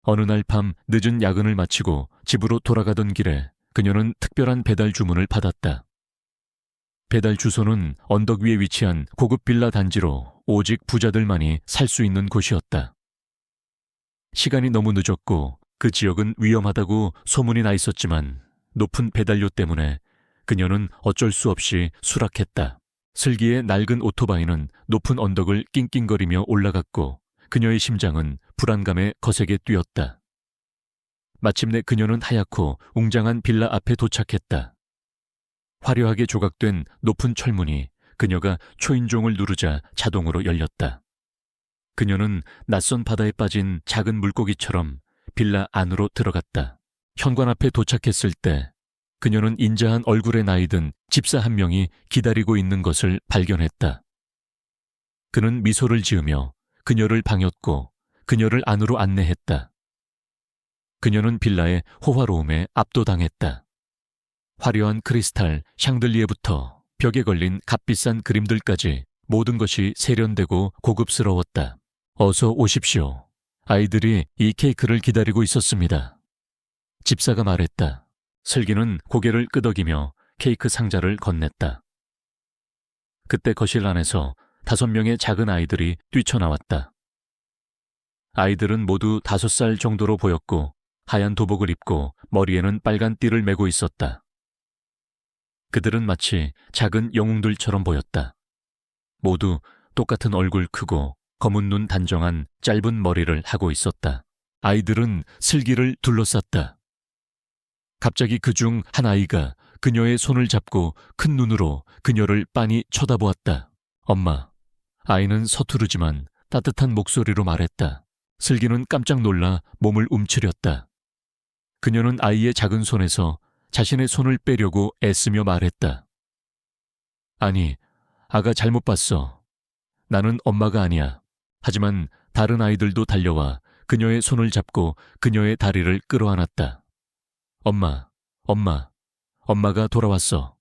어느 날 밤 늦은 야근을 마치고 집으로 돌아가던 길에 그녀는 특별한 배달 주문을 받았다. 배달 주소는 언덕 위에 위치한 고급 빌라 단지로 오직 부자들만이 살 수 있는 곳이었다. 시간이 너무 늦었고 그 지역은 위험하다고 소문이 나 있었지만 높은 배달료 때문에 그녀는 어쩔 수 없이 수락했다. 슬기의 낡은 오토바이는 높은 언덕을 낑낑거리며 올라갔고 그녀의 심장은 불안감에 거세게 뛰었다. 마침내 그녀는 하얗고 웅장한 빌라 앞에 도착했다. 화려하게 조각된 높은 철문이 그녀가 초인종을 누르자 자동으로 열렸다. 그녀는 낯선 바다에 빠진 작은 물고기처럼 빌라 안으로 들어갔다. 현관 앞에 도착했을 때 그녀는 인자한 얼굴에 나이든 집사 한 명이 기다리고 있는 것을 발견했다. 그는 미소를 지으며 그녀를 반겼고 그녀를 안으로 안내했다. 그녀는 빌라의 호화로움에 압도당했다. 화려한 크리스탈 샹들리에부터 벽에 걸린 값비싼 그림들까지 모든 것이 세련되고 고급스러웠다. 어서 오십시오. 아이들이 이 케이크를 기다리고 있었습니다. 집사가 말했다. 슬기는 고개를 끄덕이며 케이크 상자를 건넸다. 그때 거실 안에서 5명의 작은 아이들이 뛰쳐나왔다. 아이들은 모두 5살 정도로 보였고 하얀 도복을 입고 머리에는 빨간 띠를 메고 있었다. 그들은 마치 작은 영웅들처럼 보였다. 모두 똑같은 얼굴 크고 검은 눈 단정한 짧은 머리를 하고 있었다. 아이들은 슬기를 둘러쌌다. 갑자기 그중 한 아이가 그녀의 손을 잡고 큰 눈으로 그녀를 빤히 쳐다보았다. 엄마. 아이는 서투르지만 따뜻한 목소리로 말했다. 슬기는 깜짝 놀라 몸을 움츠렸다. 그녀는 아이의 작은 손에서 자신의 손을 빼려고 애쓰며 말했다. 아니, 아가 잘못 봤어. 나는 엄마가 아니야. 하지만 다른 아이들도 달려와 그녀의 손을 잡고 그녀의 다리를 끌어안았다. 엄마, 엄마가 돌아왔어.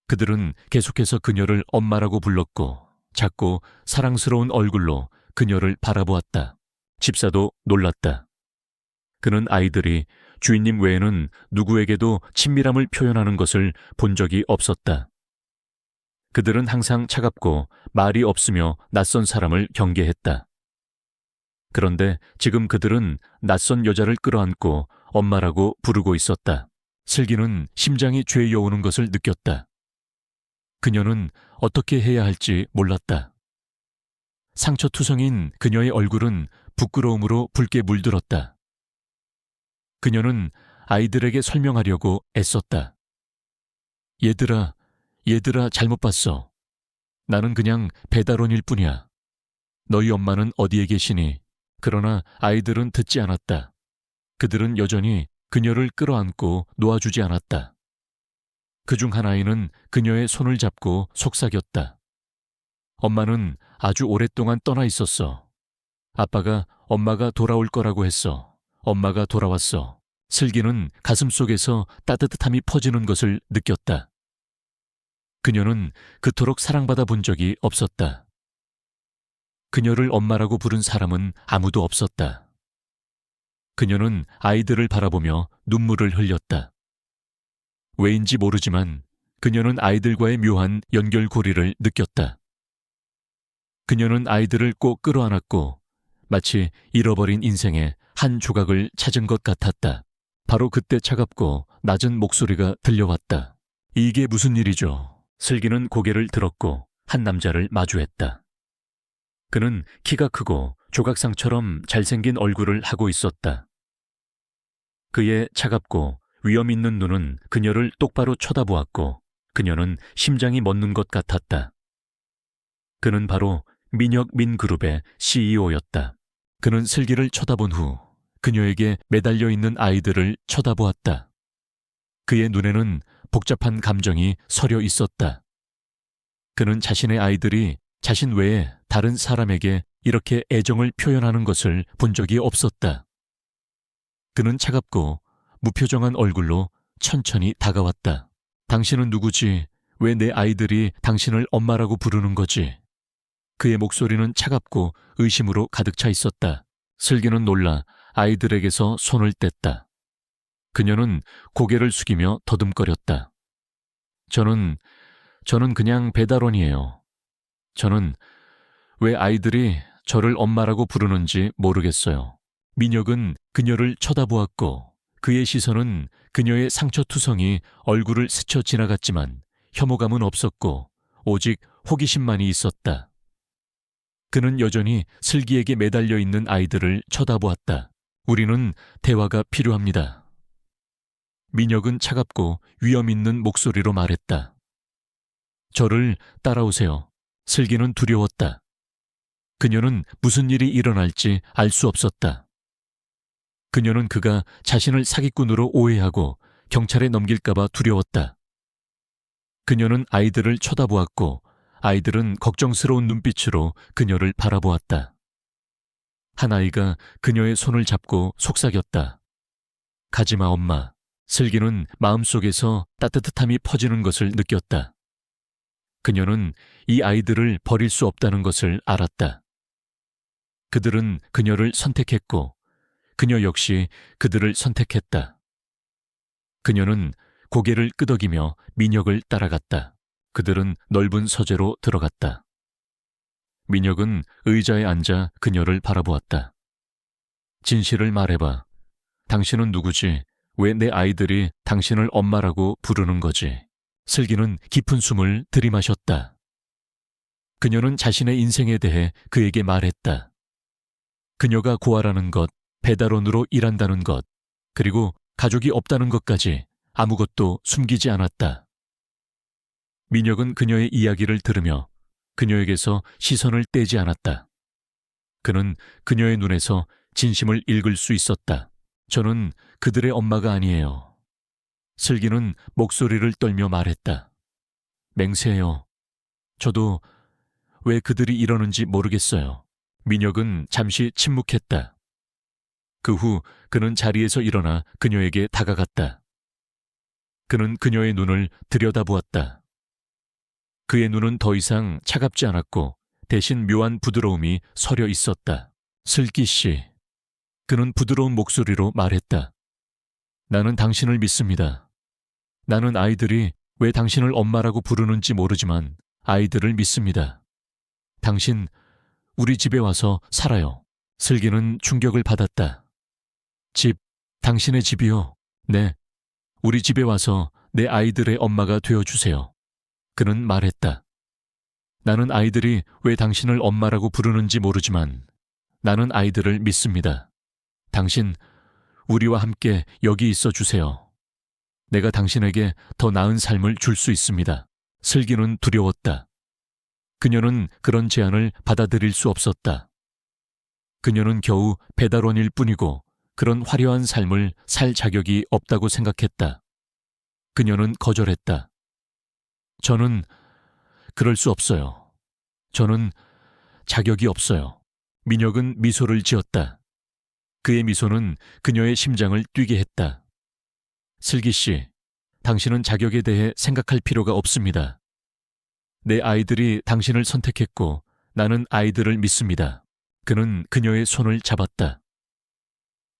그들은 계속해서 그녀를 엄마라고 불렀고 작고 사랑스러운 얼굴로 그녀를 바라보았다. 집사도 놀랐다. 그는 아이들이 주인님 외에는 누구에게도 친밀함을 표현하는 것을 본 적이 없었다. 그들은 항상 차갑고 말이 없으며 낯선 사람을 경계했다. 그런데 지금 그들은 낯선 여자를 끌어안고 엄마라고 부르고 있었다. 슬기는 심장이 죄여오는 것을 느꼈다. 그녀는 어떻게 해야 할지 몰랐다. 상처투성인 그녀의 얼굴은 부끄러움으로 붉게 물들었다. 그녀는 아이들에게 설명하려고 애썼다. 얘들아 잘못 봤어. 나는 그냥 배달원일 뿐이야. 너희 엄마는 어디에 계시니? 그러나 아이들은 듣지 않았다. 그들은 여전히 그녀를 끌어안고 놓아주지 않았다. 그중 한 아이는 그녀의 손을 잡고 속삭였다. 엄마는 아주 오랫동안 떠나 있었어. 아빠가 엄마가 돌아올 거라고 했어. 엄마가 돌아왔어. 슬기는 가슴속에서 따뜻함이 퍼지는 것을 느꼈다. 그녀는 그토록 사랑받아 본 적이 없었다. 그녀를 엄마라고 부른 사람은 아무도 없었다. 그녀는 아이들을 바라보며 눈물을 흘렸다. 왜인지 모르지만 그녀는 아이들과의 묘한 연결고리를 느꼈다. 그녀는 아이들을 꼭 끌어안았고 마치 잃어버린 인생의 한 조각을 찾은 것 같았다. 바로 그때 차갑고 낮은 목소리가 들려왔다. 이게 무슨 일이죠? 슬기는 고개를 들었고 한 남자를 마주했다. 그는 키가 크고 조각상처럼 잘생긴 얼굴을 하고 있었다. 그의 차갑고 위험 있는 눈은 그녀를 똑바로 쳐다보았고 그녀는 심장이 멎는 것 같았다. 그는 바로 민혁민그룹의 CEO였다. 그는 슬기를 쳐다본 후 그녀에게 매달려 있는 아이들을 쳐다보았다. 그의 눈에는 복잡한 감정이 서려 있었다. 그는 자신의 아이들이 자신 외에 다른 사람에게 이렇게 애정을 표현하는 것을 본 적이 없었다. 그는 차갑고 무표정한 얼굴로 천천히 다가왔다. 당신은 누구지? 왜 내 아이들이 당신을 엄마라고 부르는 거지? 그의 목소리는 차갑고 의심으로 가득 차 있었다. 슬기는 놀라 아이들에게서 손을 뗐다. 그녀는 고개를 숙이며 더듬거렸다. 저는 그냥 배달원이에요. 저는 왜 아이들이 저를 엄마라고 부르는지 모르겠어요. 민혁은 그녀를 쳐다보았고 그의 시선은 그녀의 상처투성이 얼굴을 스쳐 지나갔지만 혐오감은 없었고 오직 호기심만이 있었다. 그는 여전히 슬기에게 매달려 있는 아이들을 쳐다보았다. 우리는 대화가 필요합니다. 민혁은 차갑고 위험 있는 목소리로 말했다. 저를 따라오세요. 슬기는 두려웠다. 그녀는 무슨 일이 일어날지 알 수 없었다. 그녀는 그가 자신을 사기꾼으로 오해하고 경찰에 넘길까봐 두려웠다. 그녀는 아이들을 쳐다보았고 아이들은 걱정스러운 눈빛으로 그녀를 바라보았다. 한 아이가 그녀의 손을 잡고 속삭였다. 가지마 엄마. 슬기는 마음속에서 따뜻함이 퍼지는 것을 느꼈다. 그녀는 이 아이들을 버릴 수 없다는 것을 알았다. 그들은 그녀를 선택했고 그녀 역시 그들을 선택했다. 그녀는 고개를 끄덕이며 민혁을 따라갔다. 그들은 넓은 서재로 들어갔다. 민혁은 의자에 앉아 그녀를 바라보았다. 진실을 말해봐. 당신은 누구지? 왜 내 아이들이 당신을 엄마라고 부르는 거지? 슬기는 깊은 숨을 들이마셨다. 그녀는 자신의 인생에 대해 그에게 말했다. 그녀가 고아라는 것, 배달원으로 일한다는 것, 그리고 가족이 없다는 것까지 아무것도 숨기지 않았다. 민혁은 그녀의 이야기를 들으며 그녀에게서 시선을 떼지 않았다. 그는 그녀의 눈에서 진심을 읽을 수 있었다. 저는 그들의 엄마가 아니에요. 슬기는 목소리를 떨며 말했다. 맹세해요. 저도 왜 그들이 이러는지 모르겠어요. 민혁은 잠시 침묵했다. 그 후 그는 자리에서 일어나 그녀에게 다가갔다. 그는 그녀의 눈을 들여다보았다. 그의 눈은 더 이상 차갑지 않았고 대신 묘한 부드러움이 서려 있었다. 슬기 씨. 그는 부드러운 목소리로 말했다. 나는 당신을 믿습니다. 나는 아이들이 왜 당신을 엄마라고 부르는지 모르지만 아이들을 믿습니다. 당신, 우리 집에 와서 살아요. 슬기는 충격을 받았다. 집, 당신의 집이요? 네. 우리 집에 와서 내 아이들의 엄마가 되어주세요. 그는 말했다. 나는 아이들이 왜 당신을 엄마라고 부르는지 모르지만 나는 아이들을 믿습니다. 당신, 우리와 함께 여기 있어 주세요. 내가 당신에게 더 나은 삶을 줄 수 있습니다. 슬기는 두려웠다. 그녀는 그런 제안을 받아들일 수 없었다. 그녀는 겨우 배달원일 뿐이고 그런 화려한 삶을 살 자격이 없다고 생각했다. 그녀는 거절했다. 저는 그럴 수 없어요. 저는 자격이 없어요. 민혁은 미소를 지었다. 그의 미소는 그녀의 심장을 뛰게 했다. 슬기 씨, 당신은 자격에 대해 생각할 필요가 없습니다. 내 아이들이 당신을 선택했고 나는 아이들을 믿습니다. 그는 그녀의 손을 잡았다.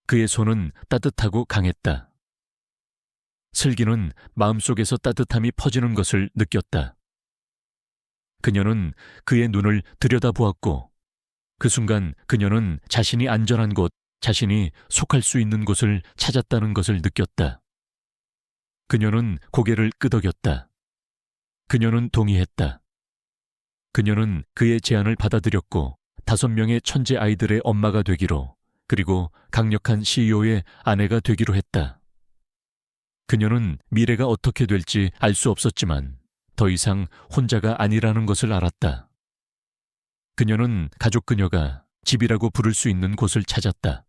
그의 손은 따뜻하고 강했다. 슬기는 마음속에서 따뜻함이 퍼지는 것을 느꼈다. 그녀는 그의 눈을 들여다보았고 그 순간 그녀는 자신이 안전한 곳, 자신이 속할 수 있는 곳을 찾았다는 것을 느꼈다. 그녀는 고개를 끄덕였다. 그녀는 동의했다. 그녀는 그의 제안을 받아들였고 5명의 천재 아이들의 엄마가 되기로, 그리고 강력한 CEO의 아내가 되기로 했다. 그녀는 미래가 어떻게 될지 알 수 없었지만 더 이상 혼자가 아니라는 것을 알았다. 그녀는 가족 그녀가 집이라고 부를 수 있는 곳을 찾았다.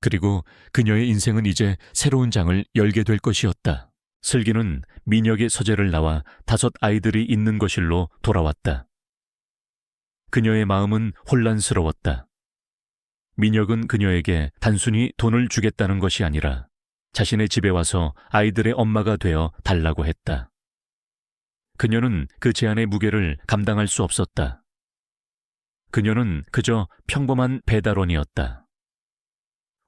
그리고 그녀의 인생은 이제 새로운 장을 열게 될 것이었다. 슬기는 민혁의 서재를 나와 5 아이들이 있는 거실로 돌아왔다. 그녀의 마음은 혼란스러웠다. 민혁은 그녀에게 단순히 돈을 주겠다는 것이 아니라 자신의 집에 와서 아이들의 엄마가 되어 달라고 했다. 그녀는 그 제안의 무게를 감당할 수 없었다. 그녀는 그저 평범한 배달원이었다.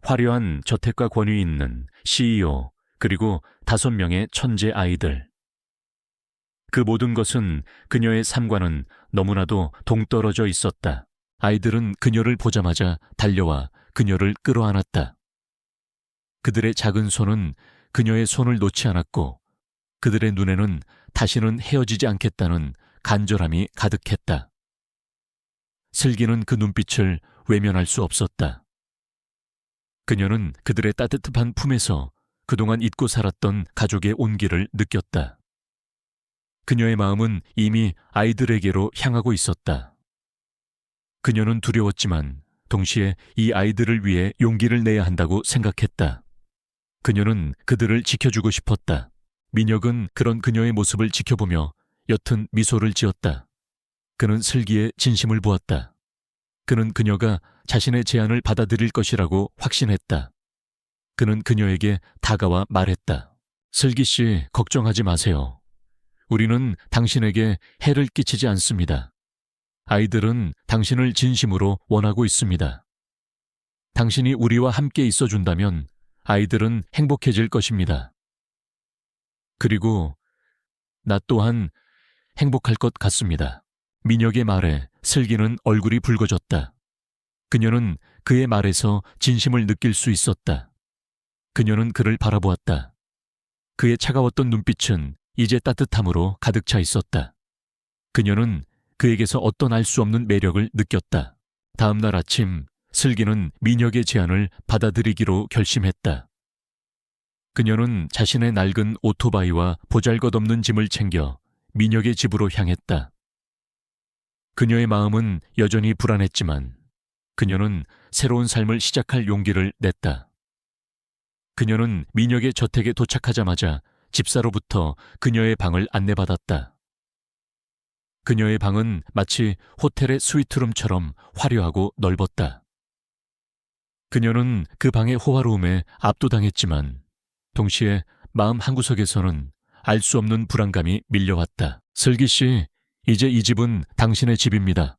화려한 저택과 권위 있는 CEO, 그리고 5명의 천재 아이들. 그 모든 것은 그녀의 삶과는 너무나도 동떨어져 있었다. 아이들은 그녀를 보자마자 달려와 그녀를 끌어안았다. 그들의 작은 손은 그녀의 손을 놓지 않았고 그들의 눈에는 다시는 헤어지지 않겠다는 간절함이 가득했다. 슬기는 그 눈빛을 외면할 수 없었다. 그녀는 그들의 따뜻한 품에서 그동안 잊고 살았던 가족의 온기를 느꼈다. 그녀의 마음은 이미 아이들에게로 향하고 있었다. 그녀는 두려웠지만 동시에 이 아이들을 위해 용기를 내야 한다고 생각했다. 그녀는 그들을 지켜주고 싶었다. 민혁은 그런 그녀의 모습을 지켜보며 옅은 미소를 지었다. 그는 슬기에 진심을 보았다. 그는 그녀가 자신의 제안을 받아들일 것이라고 확신했다. 그는 그녀에게 다가와 말했다. 슬기 씨, 걱정하지 마세요. 우리는 당신에게 해를 끼치지 않습니다. 아이들은 당신을 진심으로 원하고 있습니다. 당신이 우리와 함께 있어준다면 아이들은 행복해질 것입니다. 그리고 나 또한 행복할 것 같습니다. 민혁의 말에 슬기는 얼굴이 붉어졌다. 그녀는 그의 말에서 진심을 느낄 수 있었다. 그녀는 그를 바라보았다. 그의 차가웠던 눈빛은 이제 따뜻함으로 가득 차 있었다. 그녀는 그에게서 어떤 알 수 없는 매력을 느꼈다. 다음 날 아침, 슬기는 민혁의 제안을 받아들이기로 결심했다. 그녀는 자신의 낡은 오토바이와 보잘것없는 짐을 챙겨 민혁의 집으로 향했다. 그녀의 마음은 여전히 불안했지만 그녀는 새로운 삶을 시작할 용기를 냈다. 그녀는 민혁의 저택에 도착하자마자 집사로부터 그녀의 방을 안내받았다. 그녀의 방은 마치 호텔의 스위트룸처럼 화려하고 넓었다. 그녀는 그 방의 호화로움에 압도당했지만 동시에 마음 한구석에서는 알 수 없는 불안감이 밀려왔다. 슬기 씨, 이제 이 집은 당신의 집입니다.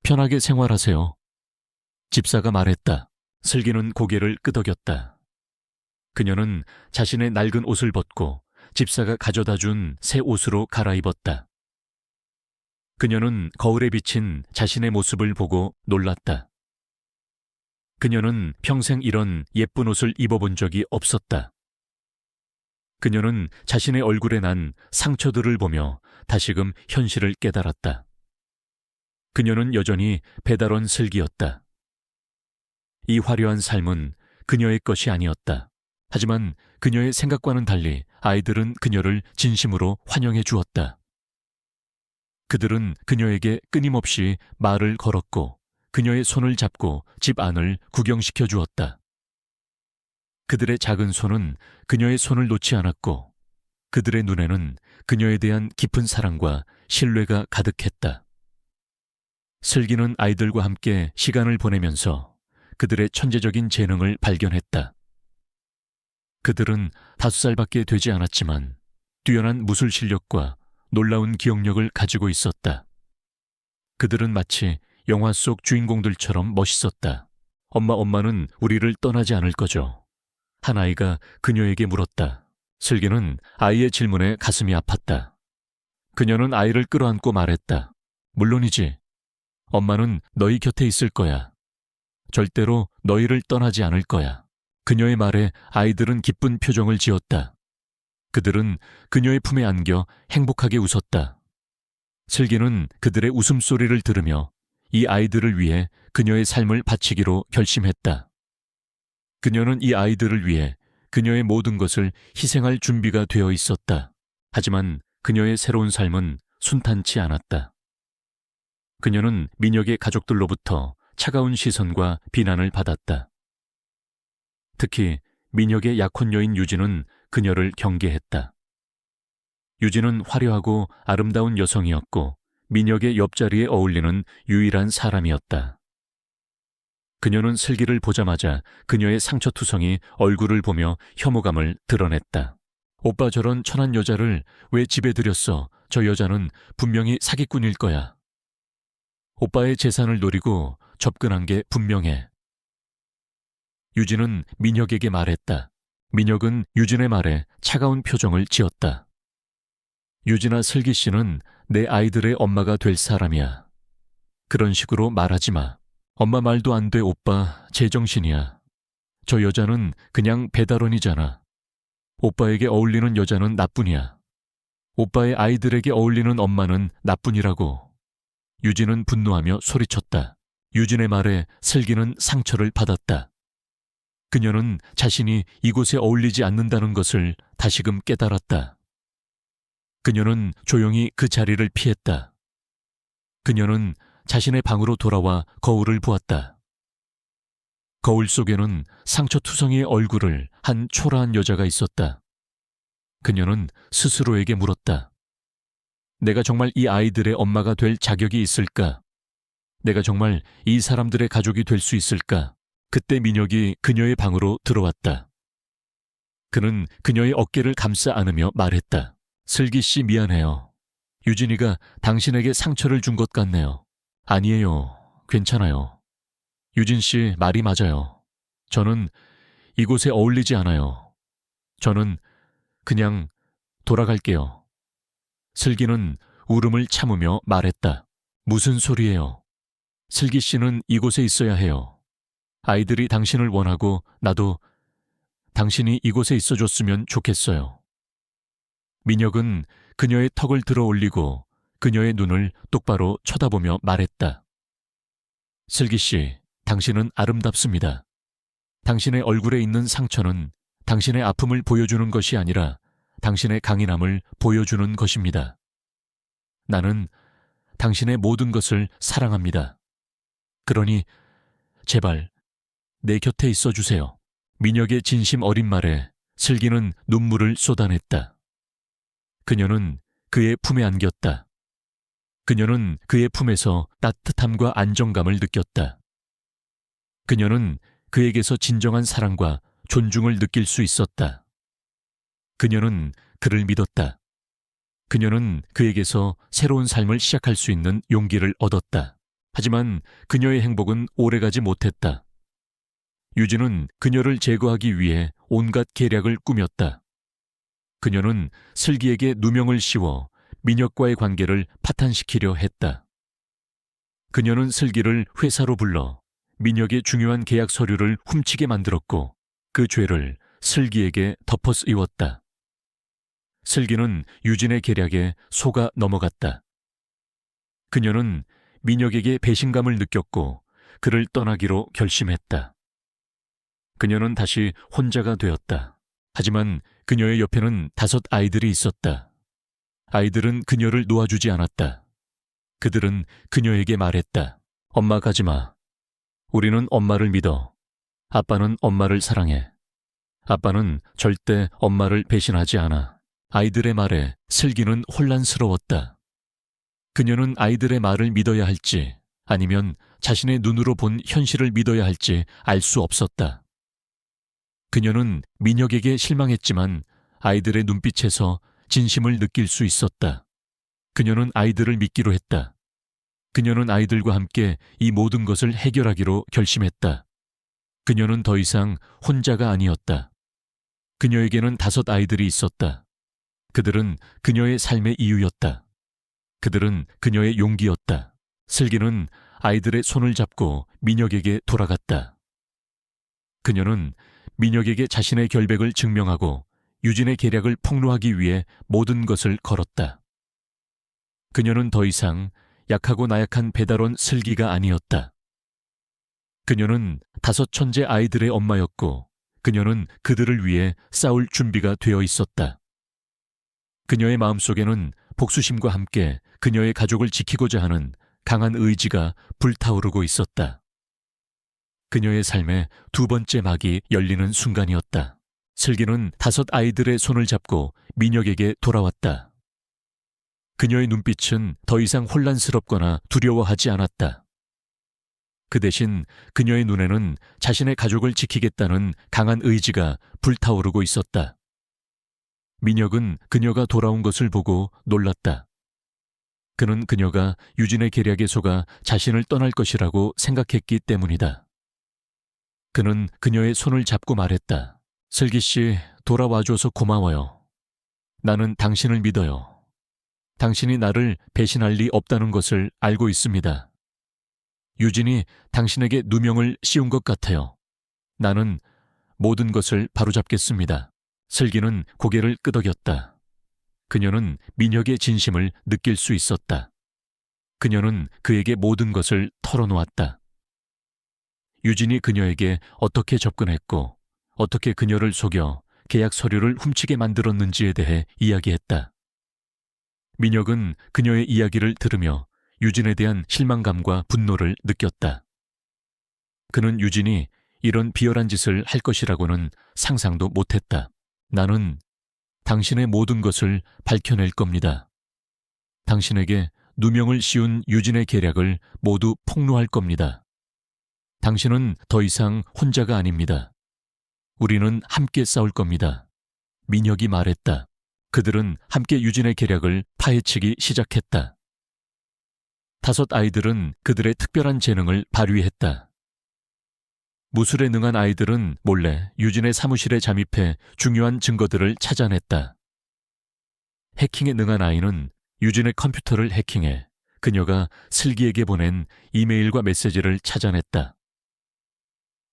편하게 생활하세요. 집사가 말했다. 슬기는 고개를 끄덕였다. 그녀는 자신의 낡은 옷을 벗고 집사가 가져다 준 새 옷으로 갈아입었다. 그녀는 거울에 비친 자신의 모습을 보고 놀랐다. 그녀는 평생 이런 예쁜 옷을 입어본 적이 없었다. 그녀는 자신의 얼굴에 난 상처들을 보며 다시금 현실을 깨달았다. 그녀는 여전히 배달원 슬기였다. 이 화려한 삶은 그녀의 것이 아니었다. 하지만 그녀의 생각과는 달리 아이들은 그녀를 진심으로 환영해 주었다. 그들은 그녀에게 끊임없이 말을 걸었고 그녀의 손을 잡고 집 안을 구경시켜 주었다. 그들의 작은 손은 그녀의 손을 놓지 않았고 그들의 눈에는 그녀에 대한 깊은 사랑과 신뢰가 가득했다. 슬기는 아이들과 함께 시간을 보내면서 그들의 천재적인 재능을 발견했다. 그들은 5살밖에 되지 않았지만 뛰어난 무술 실력과 놀라운 기억력을 가지고 있었다. 그들은 마치 영화 속 주인공들처럼 멋있었다. 엄마는 우리를 떠나지 않을 거죠? 한 아이가 그녀에게 물었다. 슬기는 아이의 질문에 가슴이 아팠다. 그녀는 아이를 끌어안고 말했다. 물론이지. 엄마는 너희 곁에 있을 거야. 절대로 너희를 떠나지 않을 거야. 그녀의 말에 아이들은 기쁜 표정을 지었다. 그들은 그녀의 품에 안겨 행복하게 웃었다. 슬기는 그들의 웃음소리를 들으며 이 아이들을 위해 그녀의 삶을 바치기로 결심했다. 그녀는 이 아이들을 위해 그녀의 모든 것을 희생할 준비가 되어 있었다. 하지만 그녀의 새로운 삶은 순탄치 않았다. 그녀는 민혁의 가족들로부터 차가운 시선과 비난을 받았다. 특히 민혁의 약혼 여인 유진은 그녀를 경계했다. 유진은 화려하고 아름다운 여성이었고 민혁의 옆자리에 어울리는 유일한 사람이었다. 그녀는 슬기를 보자마자 그녀의 상처투성이 얼굴을 보며 혐오감을 드러냈다. 오빠 저런 천한 여자를 왜 집에 들였어? 저 여자는 분명히 사기꾼일 거야. 오빠의 재산을 노리고 접근한 게 분명해. 유진은 민혁에게 말했다. 민혁은 유진의 말에 차가운 표정을 지었다. 유진아, 슬기 씨는 내 아이들의 엄마가 될 사람이야. 그런 식으로 말하지 마. 엄마 말도 안 돼, 오빠. 제정신이야. 저 여자는 그냥 배달원이잖아. 오빠에게 어울리는 여자는 나뿐이야. 오빠의 아이들에게 어울리는 엄마는 나뿐이라고. 유진은 분노하며 소리쳤다. 유진의 말에 슬기는 상처를 받았다. 그녀는 자신이 이곳에 어울리지 않는다는 것을 다시금 깨달았다. 그녀는 조용히 그 자리를 피했다. 그녀는 자신의 방으로 돌아와 거울을 보았다. 거울 속에는 상처투성이의 얼굴을 한 초라한 여자가 있었다. 그녀는 스스로에게 물었다. 내가 정말 이 아이들의 엄마가 될 자격이 있을까? 내가 정말 이 사람들의 가족이 될 수 있을까? 그때 민혁이 그녀의 방으로 들어왔다. 그는 그녀의 어깨를 감싸 안으며 말했다. 슬기 씨, 미안해요. 유진이가 당신에게 상처를 준 것 같네요. 아니에요. 괜찮아요. 유진 씨 말이 맞아요. 저는 이곳에 어울리지 않아요. 저는 그냥 돌아갈게요. 슬기는 울음을 참으며 말했다. 무슨 소리예요? 슬기 씨는 이곳에 있어야 해요. 아이들이 당신을 원하고 나도 당신이 이곳에 있어줬으면 좋겠어요. 민혁은 그녀의 턱을 들어 올리고 그녀의 눈을 똑바로 쳐다보며 말했다. 슬기 씨, 당신은 아름답습니다. 당신의 얼굴에 있는 상처는 당신의 아픔을 보여주는 것이 아니라 당신의 강인함을 보여주는 것입니다. 나는 당신의 모든 것을 사랑합니다. 그러니 제발 내 곁에 있어 주세요. 민혁의 진심 어린 말에 슬기는 눈물을 쏟아냈다. 그녀는 그의 품에 안겼다. 그녀는 그의 품에서 따뜻함과 안정감을 느꼈다. 그녀는 그에게서 진정한 사랑과 존중을 느낄 수 있었다. 그녀는 그를 믿었다. 그녀는 그에게서 새로운 삶을 시작할 수 있는 용기를 얻었다. 하지만 그녀의 행복은 오래가지 못했다. 유진은 그녀를 제거하기 위해 온갖 계략을 꾸몄다. 그녀는 슬기에게 누명을 씌워 민혁과의 관계를 파탄시키려 했다. 그녀는 슬기를 회사로 불러 민혁의 중요한 계약 서류를 훔치게 만들었고 그 죄를 슬기에게 덮어 씌웠다. 슬기는 유진의 계략에 속아 넘어갔다. 그녀는 민혁에게 배신감을 느꼈고 그를 떠나기로 결심했다. 그녀는 다시 혼자가 되었다. 하지만 그녀의 옆에는 5 아이들이 있었다. 아이들은 그녀를 놓아주지 않았다. 그들은 그녀에게 말했다. 엄마 가지 마. 우리는 엄마를 믿어. 아빠는 엄마를 사랑해. 아빠는 절대 엄마를 배신하지 않아. 아이들의 말에 슬기는 혼란스러웠다. 그녀는 아이들의 말을 믿어야 할지 아니면 자신의 눈으로 본 현실을 믿어야 할지 알 수 없었다. 그녀는 민혁에게 실망했지만 아이들의 눈빛에서 진심을 느낄 수 있었다. 그녀는 아이들을 믿기로 했다. 그녀는 아이들과 함께 이 모든 것을 해결하기로 결심했다. 그녀는 더 이상 혼자가 아니었다. 그녀에게는 5 아이들이 있었다. 그들은 그녀의 삶의 이유였다. 그들은 그녀의 용기였다. 슬기는 아이들의 손을 잡고 민혁에게 돌아갔다. 그녀는 민혁에게 자신의 결백을 증명하고 유진의 계략을 폭로하기 위해 모든 것을 걸었다. 그녀는 더 이상 약하고 나약한 배달원 슬기가 아니었다. 그녀는 5 천재 아이들의 엄마였고 그녀는 그들을 위해 싸울 준비가 되어 있었다. 그녀의 마음속에는 복수심과 함께 그녀의 가족을 지키고자 하는 강한 의지가 불타오르고 있었다. 그녀의 삶의 2번째 막이 열리는 순간이었다. 슬기는 5 아이들의 손을 잡고 민혁에게 돌아왔다. 그녀의 눈빛은 더 이상 혼란스럽거나 두려워하지 않았다. 그 대신 그녀의 눈에는 자신의 가족을 지키겠다는 강한 의지가 불타오르고 있었다. 민혁은 그녀가 돌아온 것을 보고 놀랐다. 그는 그녀가 유진의 계략에 속아 자신을 떠날 것이라고 생각했기 때문이다. 그는 그녀의 손을 잡고 말했다. 슬기 씨, 돌아와줘서 고마워요. 나는 당신을 믿어요. 당신이 나를 배신할 리 없다는 것을 알고 있습니다. 유진이 당신에게 누명을 씌운 것 같아요. 나는 모든 것을 바로잡겠습니다. 슬기는 고개를 끄덕였다. 그녀는 민혁의 진심을 느낄 수 있었다. 그녀는 그에게 모든 것을 털어놓았다. 유진이 그녀에게 어떻게 접근했고 어떻게 그녀를 속여 계약 서류를 훔치게 만들었는지에 대해 이야기했다. 민혁은 그녀의 이야기를 들으며 유진에 대한 실망감과 분노를 느꼈다. 그는 유진이 이런 비열한 짓을 할 것이라고는 상상도 못했다. 나는 당신의 모든 것을 밝혀낼 겁니다. 당신에게 누명을 씌운 유진의 계략을 모두 폭로할 겁니다. 당신은 더 이상 혼자가 아닙니다. 우리는 함께 싸울 겁니다. 민혁이 말했다. 그들은 함께 유진의 계략을 파헤치기 시작했다. 5 아이들은 그들의 특별한 재능을 발휘했다. 무술에 능한 아이들은 몰래 유진의 사무실에 잠입해 중요한 증거들을 찾아냈다. 해킹에 능한 아이는 유진의 컴퓨터를 해킹해 그녀가 슬기에게 보낸 이메일과 메시지를 찾아냈다.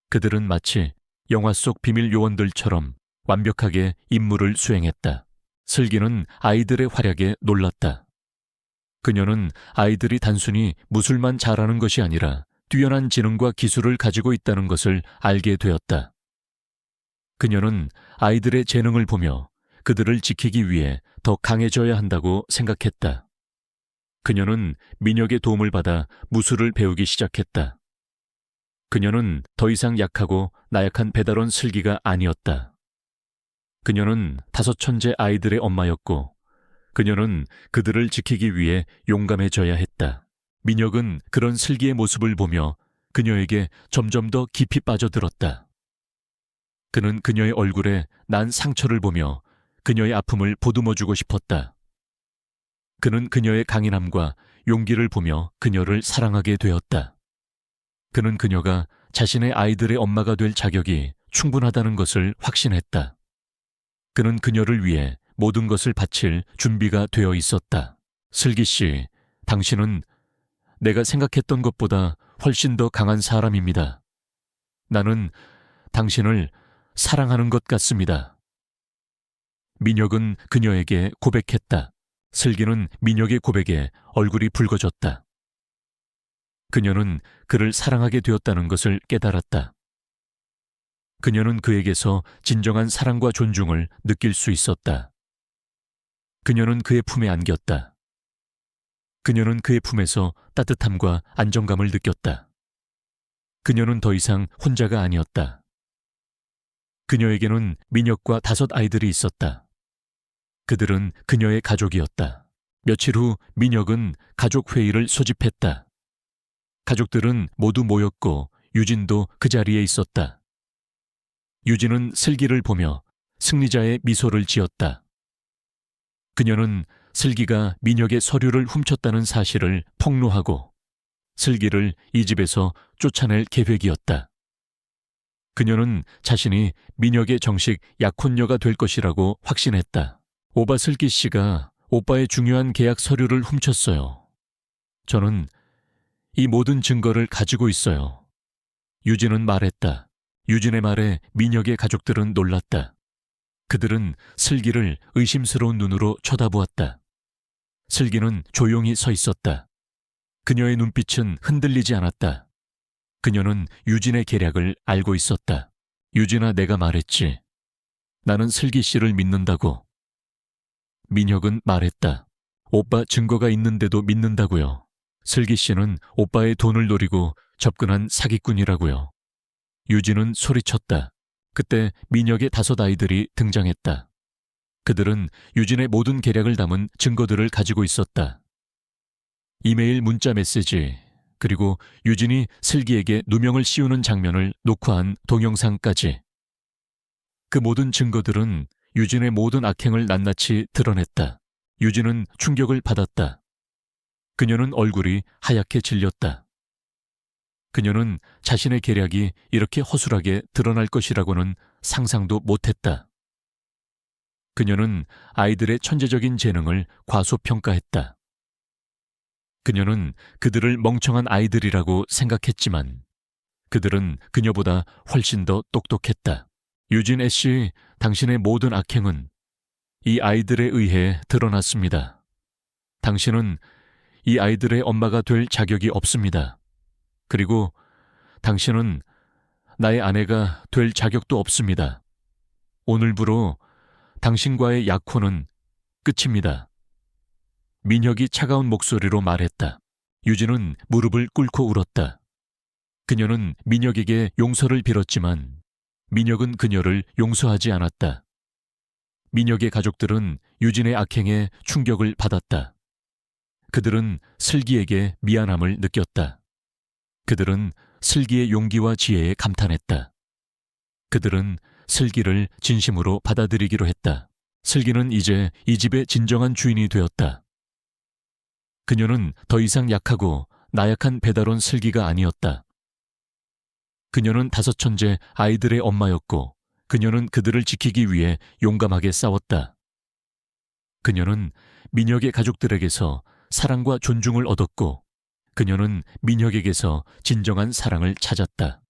그들은 마치 영화 속 비밀 요원들처럼 완벽하게 임무를 수행했다. 슬기는 아이들의 활약에 놀랐다. 그녀는 아이들이 단순히 무술만 잘하는 것이 아니라 뛰어난 지능과 기술을 가지고 있다는 것을 알게 되었다. 그녀는 아이들의 재능을 보며 그들을 지키기 위해 더 강해져야 한다고 생각했다. 그녀는 민혁의 도움을 받아 무술을 배우기 시작했다. 그녀는 더 이상 약하고 나약한 배달원 슬기가 아니었다. 그녀는 5 천재 아이들의 엄마였고 그녀는 그들을 지키기 위해 용감해져야 했다. 민혁은 그런 슬기의 모습을 보며 그녀에게 점점 더 깊이 빠져들었다. 그는 그녀의 얼굴에 난 상처를 보며 그녀의 아픔을 보듬어주고 싶었다. 그는 그녀의 강인함과 용기를 보며 그녀를 사랑하게 되었다. 그는 그녀가 자신의 아이들의 엄마가 될 자격이 충분하다는 것을 확신했다. 그는 그녀를 위해 모든 것을 바칠 준비가 되어 있었다. 슬기 씨, 당신은 내가 생각했던 것보다 훨씬 더 강한 사람입니다. 나는 당신을 사랑하는 것 같습니다. 민혁은 그녀에게 고백했다. 슬기는 민혁의 고백에 얼굴이 붉어졌다. 그녀는 그를 사랑하게 되었다는 것을 깨달았다. 그녀는 그에게서 진정한 사랑과 존중을 느낄 수 있었다. 그녀는 그의 품에 안겼다. 그녀는 그의 품에서 따뜻함과 안정감을 느꼈다. 그녀는 더 이상 혼자가 아니었다. 그녀에게는 민혁과 5 아이들이 있었다. 그들은 그녀의 가족이었다. 며칠 후 민혁은 가족 회의를 소집했다. 가족들은 모두 모였고 유진도 그 자리에 있었다. 유진은 슬기를 보며 승리자의 미소를 지었다. 그녀는 슬기가 민혁의 서류를 훔쳤다는 사실을 폭로하고 슬기를 이 집에서 쫓아낼 계획이었다. 그녀는 자신이 민혁의 정식 약혼녀가 될 것이라고 확신했다. 오바슬기 씨가 오빠의 중요한 계약 서류를 훔쳤어요. 저는 이 모든 증거를 가지고 있어요. 유진은 말했다. 유진의 말에 민혁의 가족들은 놀랐다. 그들은 슬기를 의심스러운 눈으로 쳐다보았다. 슬기는 조용히 서 있었다. 그녀의 눈빛은 흔들리지 않았다. 그녀는 유진의 계략을 알고 있었다. 유진아, 내가 말했지. 나는 슬기 씨를 믿는다고. 민혁은 말했다. 오빠 증거가 있는데도 믿는다고요. 슬기 씨는 오빠의 돈을 노리고 접근한 사기꾼이라고요. 유진은 소리쳤다. 그때 민혁의 5 아이들이 등장했다. 그들은 유진의 모든 계략을 담은 증거들을 가지고 있었다. 이메일, 문자 메시지, 그리고 유진이 슬기에게 누명을 씌우는 장면을 녹화한 동영상까지. 그 모든 증거들은 유진의 모든 악행을 낱낱이 드러냈다. 유진은 충격을 받았다. 그녀는 얼굴이 하얗게 질렸다. 그녀는 자신의 계략이 이렇게 허술하게 드러날 것이라고는 상상도 못했다. 그녀는 아이들의 천재적인 재능을 과소평가했다. 그녀는 그들을 멍청한 아이들이라고 생각했지만 그들은 그녀보다 훨씬 더 똑똑했다. 유진 애씨, 당신의 모든 악행은 이 아이들에 의해 드러났습니다. 당신은 이 아이들의 엄마가 될 자격이 없습니다. 그리고 당신은 나의 아내가 될 자격도 없습니다. 오늘부로 당신과의 약혼은 끝입니다. 민혁이 차가운 목소리로 말했다. 유진은 무릎을 꿇고 울었다. 그녀는 민혁에게 용서를 빌었지만 민혁은 그녀를 용서하지 않았다. 민혁의 가족들은 유진의 악행에 충격을 받았다. 그들은 슬기에게 미안함을 느꼈다. 그들은 슬기의 용기와 지혜에 감탄했다. 그들은 슬기를 진심으로 받아들이기로 했다. 슬기는 이제 이 집의 진정한 주인이 되었다. 그녀는 더 이상 약하고 나약한 배달원 슬기가 아니었다. 그녀는 다섯 천재 아이들의 엄마였고 그녀는 그들을 지키기 위해 용감하게 싸웠다. 그녀는 민혁의 가족들에게서 사랑과 존중을 얻었고 그녀는 민혁에게서 진정한 사랑을 찾았다.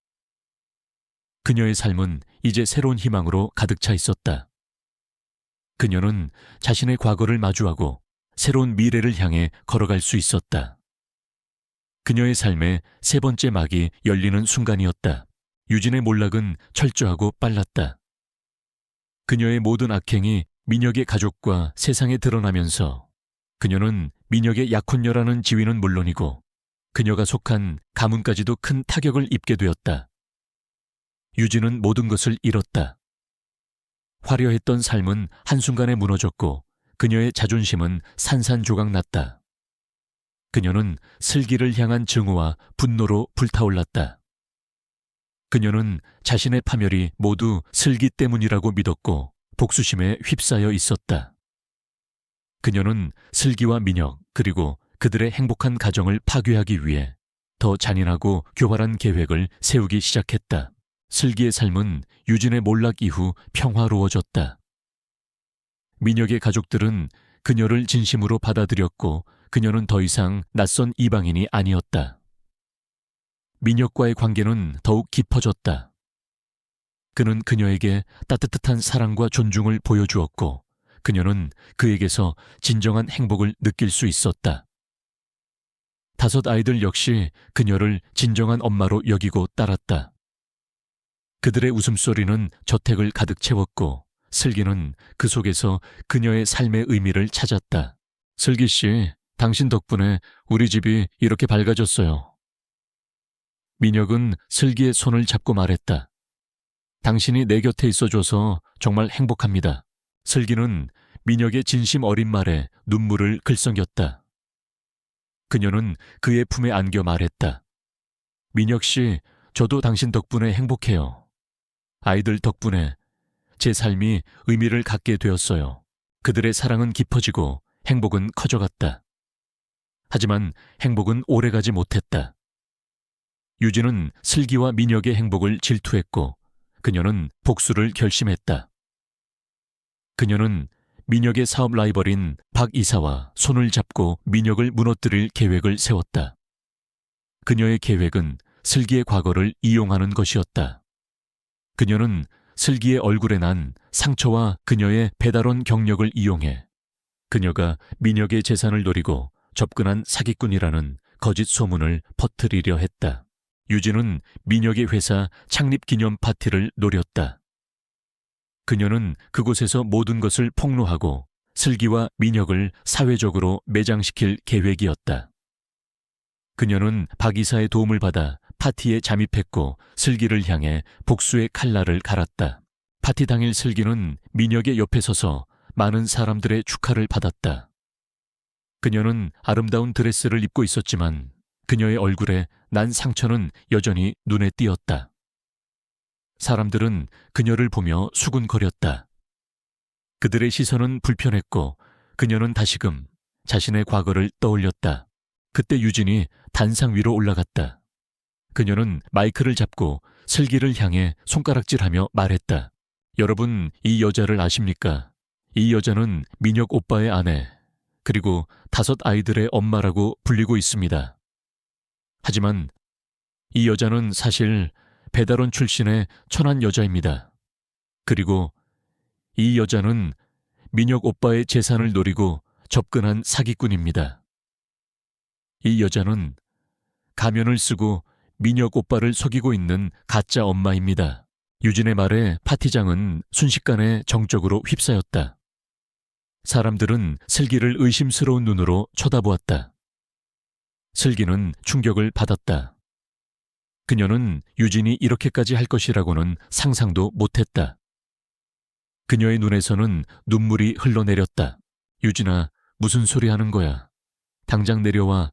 그녀의 삶은 이제 새로운 희망으로 가득 차 있었다. 그녀는 자신의 과거를 마주하고 새로운 미래를 향해 걸어갈 수 있었다. 그녀의 삶의 세 번째 막이 열리는 순간이었다. 유진의 몰락은 철저하고 빨랐다. 그녀의 모든 악행이 민혁의 가족과 세상에 드러나면서 그녀는 민혁의 약혼녀라는 지위는 물론이고 그녀가 속한 가문까지도 큰 타격을 입게 되었다. 유진은 모든 것을 잃었다. 화려했던 삶은 한순간에 무너졌고 그녀의 자존심은 산산조각 났다. 그녀는 슬기를 향한 증오와 분노로 불타올랐다. 그녀는 자신의 파멸이 모두 슬기 때문이라고 믿었고 복수심에 휩싸여 있었다. 그녀는 슬기와 민혁 그리고 그들의 행복한 가정을 파괴하기 위해 더 잔인하고 교활한 계획을 세우기 시작했다. 슬기의 삶은 유진의 몰락 이후 평화로워졌다. 민혁의 가족들은 그녀를 진심으로 받아들였고 그녀는 더 이상 낯선 이방인이 아니었다. 민혁과의 관계는 더욱 깊어졌다. 그는 그녀에게 따뜻한 사랑과 존중을 보여주었고 그녀는 그에게서 진정한 행복을 느낄 수 있었다. 다섯 아이들 역시 그녀를 진정한 엄마로 여기고 따랐다. 그들의 웃음소리는 저택을 가득 채웠고 슬기는 그 속에서 그녀의 삶의 의미를 찾았다. 슬기 씨, 당신 덕분에 우리 집이 이렇게 밝아졌어요. 민혁은 슬기의 손을 잡고 말했다. 당신이 내 곁에 있어줘서 정말 행복합니다. 슬기는 민혁의 진심 어린 말에 눈물을 글썽였다. 그녀는 그의 품에 안겨 말했다. 민혁 씨, 저도 당신 덕분에 행복해요. 아이들 덕분에 제 삶이 의미를 갖게 되었어요. 그들의 사랑은 깊어지고 행복은 커져갔다. 하지만 행복은 오래가지 못했다. 유진은 슬기와 민혁의 행복을 질투했고 그녀는 복수를 결심했다. 그녀는 민혁의 사업 라이벌인 박 이사와 손을 잡고 민혁을 무너뜨릴 계획을 세웠다. 그녀의 계획은 슬기의 과거를 이용하는 것이었다. 그녀는 슬기의 얼굴에 난 상처와 그녀의 배달원 경력을 이용해 그녀가 민혁의 재산을 노리고 접근한 사기꾼이라는 거짓 소문을 퍼뜨리려 했다. 유진은 민혁의 회사 창립 기념 파티를 노렸다. 그녀는 그곳에서 모든 것을 폭로하고 슬기와 민혁을 사회적으로 매장시킬 계획이었다. 그녀는 박 이사의 도움을 받아 파티에 잠입했고 슬기를 향해 복수의 칼날을 갈았다. 파티 당일 슬기는 민혁의 옆에 서서 많은 사람들의 축하를 받았다. 그녀는 아름다운 드레스를 입고 있었지만 그녀의 얼굴에 난 상처는 여전히 눈에 띄었다. 사람들은 그녀를 보며 수군거렸다. 그들의 시선은 불편했고 그녀는 다시금 자신의 과거를 떠올렸다. 그때 유진이 단상 위로 올라갔다. 그녀는 마이크를 잡고 슬기를 향해 손가락질하며 말했다. 여러분, 이 여자를 아십니까? 이 여자는 민혁 오빠의 아내, 그리고 5 아이들의 엄마라고 불리고 있습니다. 하지만 이 여자는 사실 배달원 출신의 천한 여자입니다. 그리고 이 여자는 민혁 오빠의 재산을 노리고 접근한 사기꾼입니다. 이 여자는 가면을 쓰고 민혁 오빠를 속이고 있는 가짜 엄마입니다. 유진의 말에 파티장은 순식간에 정적으로 휩싸였다. 사람들은 슬기를 의심스러운 눈으로 쳐다보았다. 슬기는 충격을 받았다. 그녀는 유진이 이렇게까지 할 것이라고는 상상도 못했다. 그녀의 눈에서는 눈물이 흘러내렸다. 유진아, 무슨 소리 하는 거야? 당장 내려와.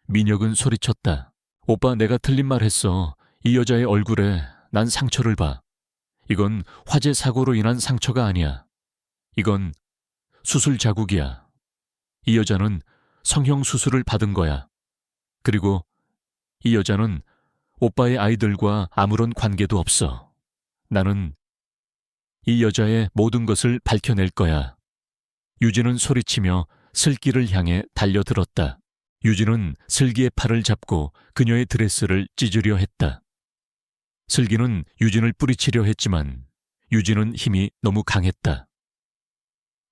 민혁은 소리쳤다. 오빠, 내가 틀린 말 했어. 이 여자의 얼굴에 난 상처를 봐. 이건 화재 사고로 인한 상처가 아니야. 이건 수술 자국이야. 이 여자는 성형 수술을 받은 거야. 그리고 이 여자는 오빠의 아이들과 아무런 관계도 없어. 나는 이 여자의 모든 것을 밝혀낼 거야. 유진은 소리치며 슬기를 향해 달려들었다. 유진은 슬기의 팔을 잡고 그녀의 드레스를 찢으려 했다. 슬기는 유진을 뿌리치려 했지만 유진은 힘이 너무 강했다.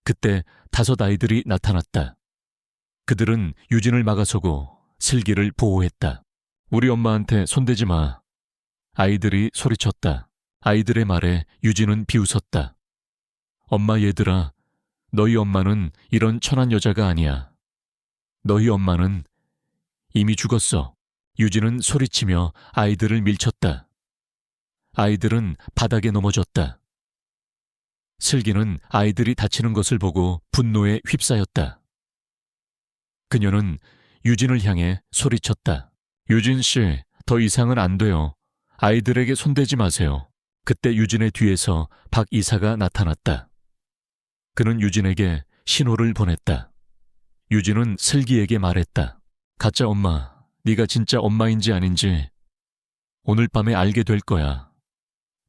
그때 5 아이들이 나타났다. 그들은 유진을 막아서고 슬기를 보호했다. 우리 엄마한테 손대지 마. 아이들이 소리쳤다. 아이들의 말에 유진은 비웃었다. 엄마 얘들아, 너희 엄마는 이런 천한 여자가 아니야. 너희 엄마는 이미 죽었어. 유진은 소리치며 아이들을 밀쳤다. 아이들은 바닥에 넘어졌다. 슬기는 아이들이 다치는 것을 보고 분노에 휩싸였다. 그녀는 유진을 향해 소리쳤다. 유진 씨, 더 이상은 안 돼요. 아이들에게 손대지 마세요. 그때 유진의 뒤에서 박 이사가 나타났다. 그는 유진에게 신호를 보냈다. 유진은 슬기에게 말했다. 가짜 엄마, 네가 진짜 엄마인지 아닌지 오늘 밤에 알게 될 거야.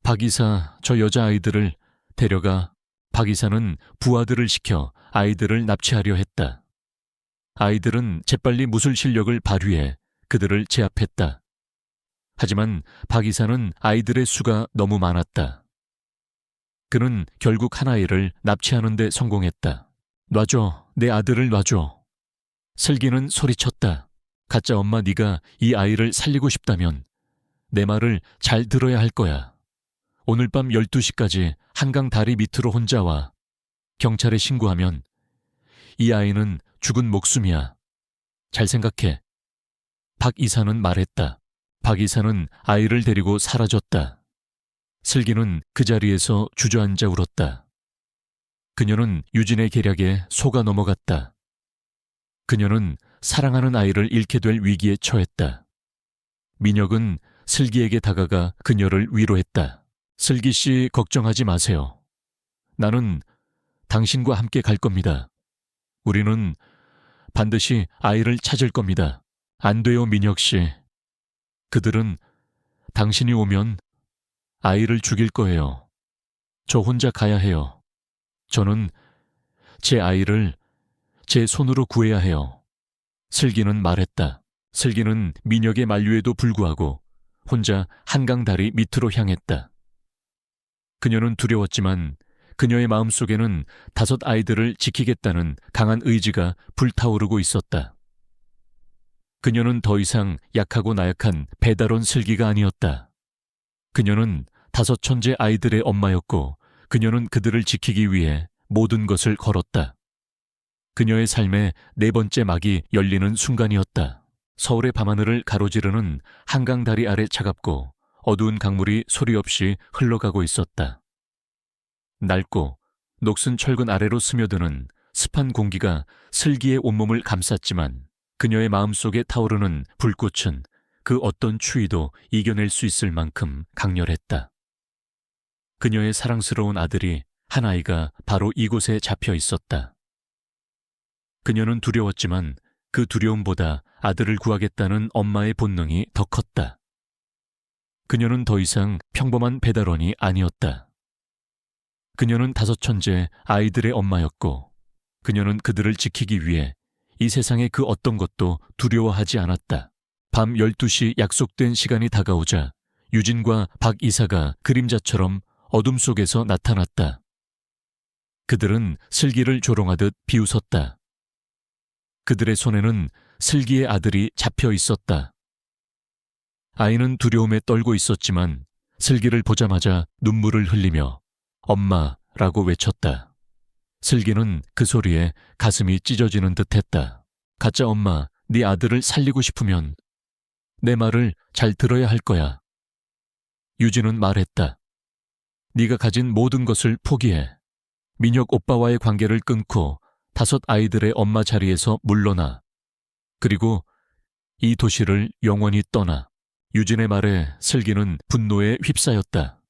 박 이사, 저 여자아이들을 데려가. 박 이사는 부하들을 시켜 아이들을 납치하려 했다. 아이들은 재빨리 무술 실력을 발휘해 그들을 제압했다. 하지만 박 이사는 아이들의 수가 너무 많았다. 그는 결국 한 아이를 납치하는 데 성공했다. 놔줘, 내 아들을 놔줘. 슬기는 소리쳤다. 가짜 엄마, 네가 이 아이를 살리고 싶다면 내 말을 잘 들어야 할 거야. 오늘 밤 12시까지 한강 다리 밑으로 혼자 와. 경찰에 신고하면 이 아이는 죽은 목숨이야. 잘 생각해. 박 이사는 말했다. 박 이사는 아이를 데리고 사라졌다. 슬기는 그 자리에서 주저앉아 울었다. 그녀는 유진의 계략에 속아 넘어갔다. 그녀는 사랑하는 아이를 잃게 될 위기에 처했다. 민혁은 슬기에게 다가가 그녀를 위로했다. 슬기 씨, 걱정하지 마세요. 나는 당신과 함께 갈 겁니다. 우리는 반드시 아이를 찾을 겁니다. 안 돼요, 민혁 씨. 그들은 당신이 오면 아이를 죽일 거예요. 저 혼자 가야 해요. 저는 제 아이를 제 손으로 구해야 해요. 슬기는 말했다. 슬기는 민혁의 만류에도 불구하고 혼자 한강 다리 밑으로 향했다. 그녀는 두려웠지만 그녀의 마음속에는 5 아이들을 지키겠다는 강한 의지가 불타오르고 있었다. 그녀는 더 이상 약하고 나약한 배달원 슬기가 아니었다. 그녀는 5 천재 아이들의 엄마였고 그녀는 그들을 지키기 위해 모든 것을 걸었다. 그녀의 삶의 4번째 막이 열리는 순간이었다. 서울의 밤하늘을 가로지르는 한강다리 아래 차갑고 어두운 강물이 소리 없이 흘러가고 있었다. 낡고 녹슨 철근 아래로 스며드는 습한 공기가 슬기의 온몸을 감쌌지만 그녀의 마음속에 타오르는 불꽃은 그 어떤 추위도 이겨낼 수 있을 만큼 강렬했다. 그녀의 사랑스러운 아들이 한 아이가 바로 이곳에 잡혀 있었다. 그녀는 두려웠지만 그 두려움보다 아들을 구하겠다는 엄마의 본능이 더 컸다. 그녀는 더 이상 평범한 배달원이 아니었다. 그녀는 다섯 천째 아이들의 엄마였고, 그녀는 그들을 지키기 위해 이 세상의 그 어떤 것도 두려워하지 않았다. 밤 12시 약속된 시간이 다가오자 유진과 박 이사가 그림자처럼 어둠 속에서 나타났다. 그들은 슬기를 조롱하듯 비웃었다. 그들의 손에는 슬기의 아들이 잡혀 있었다. 아이는 두려움에 떨고 있었지만 슬기를 보자마자 눈물을 흘리며 엄마라고 외쳤다. 슬기는 그 소리에 가슴이 찢어지는 듯했다. 가짜 엄마, 네 아들을 살리고 싶으면 내 말을 잘 들어야 할 거야. 유진은 말했다. 네가 가진 모든 것을 포기해. 민혁 오빠와의 관계를 끊고 다섯 아이들의 엄마 자리에서 물러나. 그리고 이 도시를 영원히 떠나. 유진의 말에 슬기는 분노에 휩싸였다.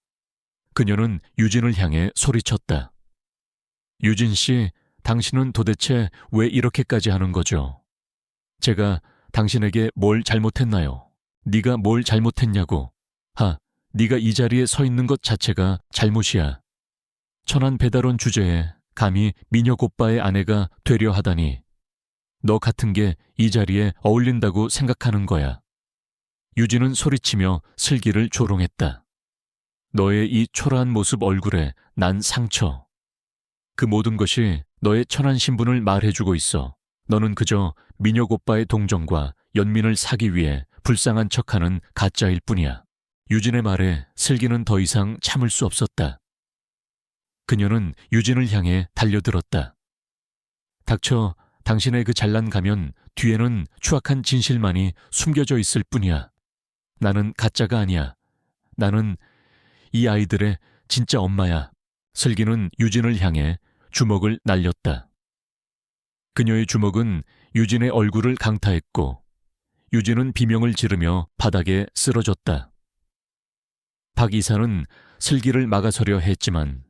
그녀는 유진을 향해 소리쳤다. 유진 씨, 당신은 도대체 왜 이렇게까지 하는 거죠? 제가 당신에게 뭘 잘못했나요? 네가 뭘 잘못했냐고. 네가 이 자리에 서 있는 것 자체가 잘못이야. 천안 배달원 주제에 감히 민혁 오빠의 아내가 되려 하다니. 너 같은 게 이 자리에 어울린다고 생각하는 거야. 유진은 소리치며 슬기를 조롱했다. 너의 이 초라한 모습 얼굴에 난 상처. 그 모든 것이 너의 천한 신분을 말해주고 있어. 너는 그저 민혁 오빠의 동정과 연민을 사기 위해 불쌍한 척하는 가짜일 뿐이야. 유진의 말에 슬기는 더 이상 참을 수 없었다. 그녀는 유진을 향해 달려들었다. 닥쳐, 당신의 그 잘난 가면 뒤에는 추악한 진실만이 숨겨져 있을 뿐이야. 나는 가짜가 아니야. 나는 이 아이들의 진짜 엄마야. 슬기는 유진을 향해 주먹을 날렸다. 그녀의 주먹은 유진의 얼굴을 강타했고 유진은 비명을 지르며 바닥에 쓰러졌다. 박 이사는 슬기를 막아서려 했지만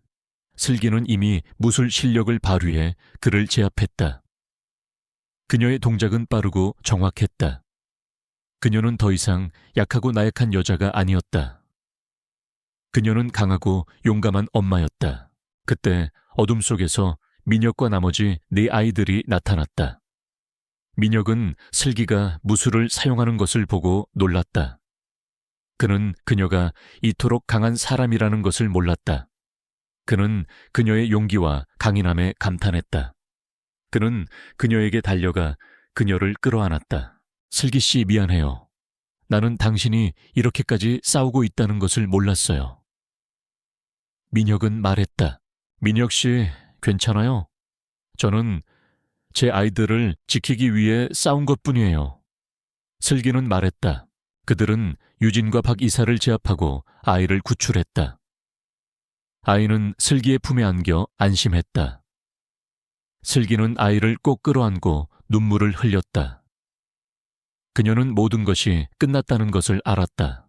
슬기는 이미 무술 실력을 발휘해 그를 제압했다. 그녀의 동작은 빠르고 정확했다. 그녀는 더 이상 약하고 나약한 여자가 아니었다. 그녀는 강하고 용감한 엄마였다. 그때 어둠 속에서 민혁과 나머지 네 아이들이 나타났다. 민혁은 슬기가 무술을 사용하는 것을 보고 놀랐다. 그는 그녀가 이토록 강한 사람이라는 것을 몰랐다. 그는 그녀의 용기와 강인함에 감탄했다. 그는 그녀에게 달려가 그녀를 끌어안았다. 슬기 씨 미안해요. 나는 당신이 이렇게까지 싸우고 있다는 것을 몰랐어요. 민혁은 말했다. 민혁 씨 괜찮아요? 저는 제 아이들을 지키기 위해 싸운 것뿐이에요. 슬기는 말했다. 그들은 유진과 박 이사를 제압하고 아이를 구출했다. 아이는 슬기의 품에 안겨 안심했다. 슬기는 아이를 꼭 끌어안고 눈물을 흘렸다. 그녀는 모든 것이 끝났다는 것을 알았다.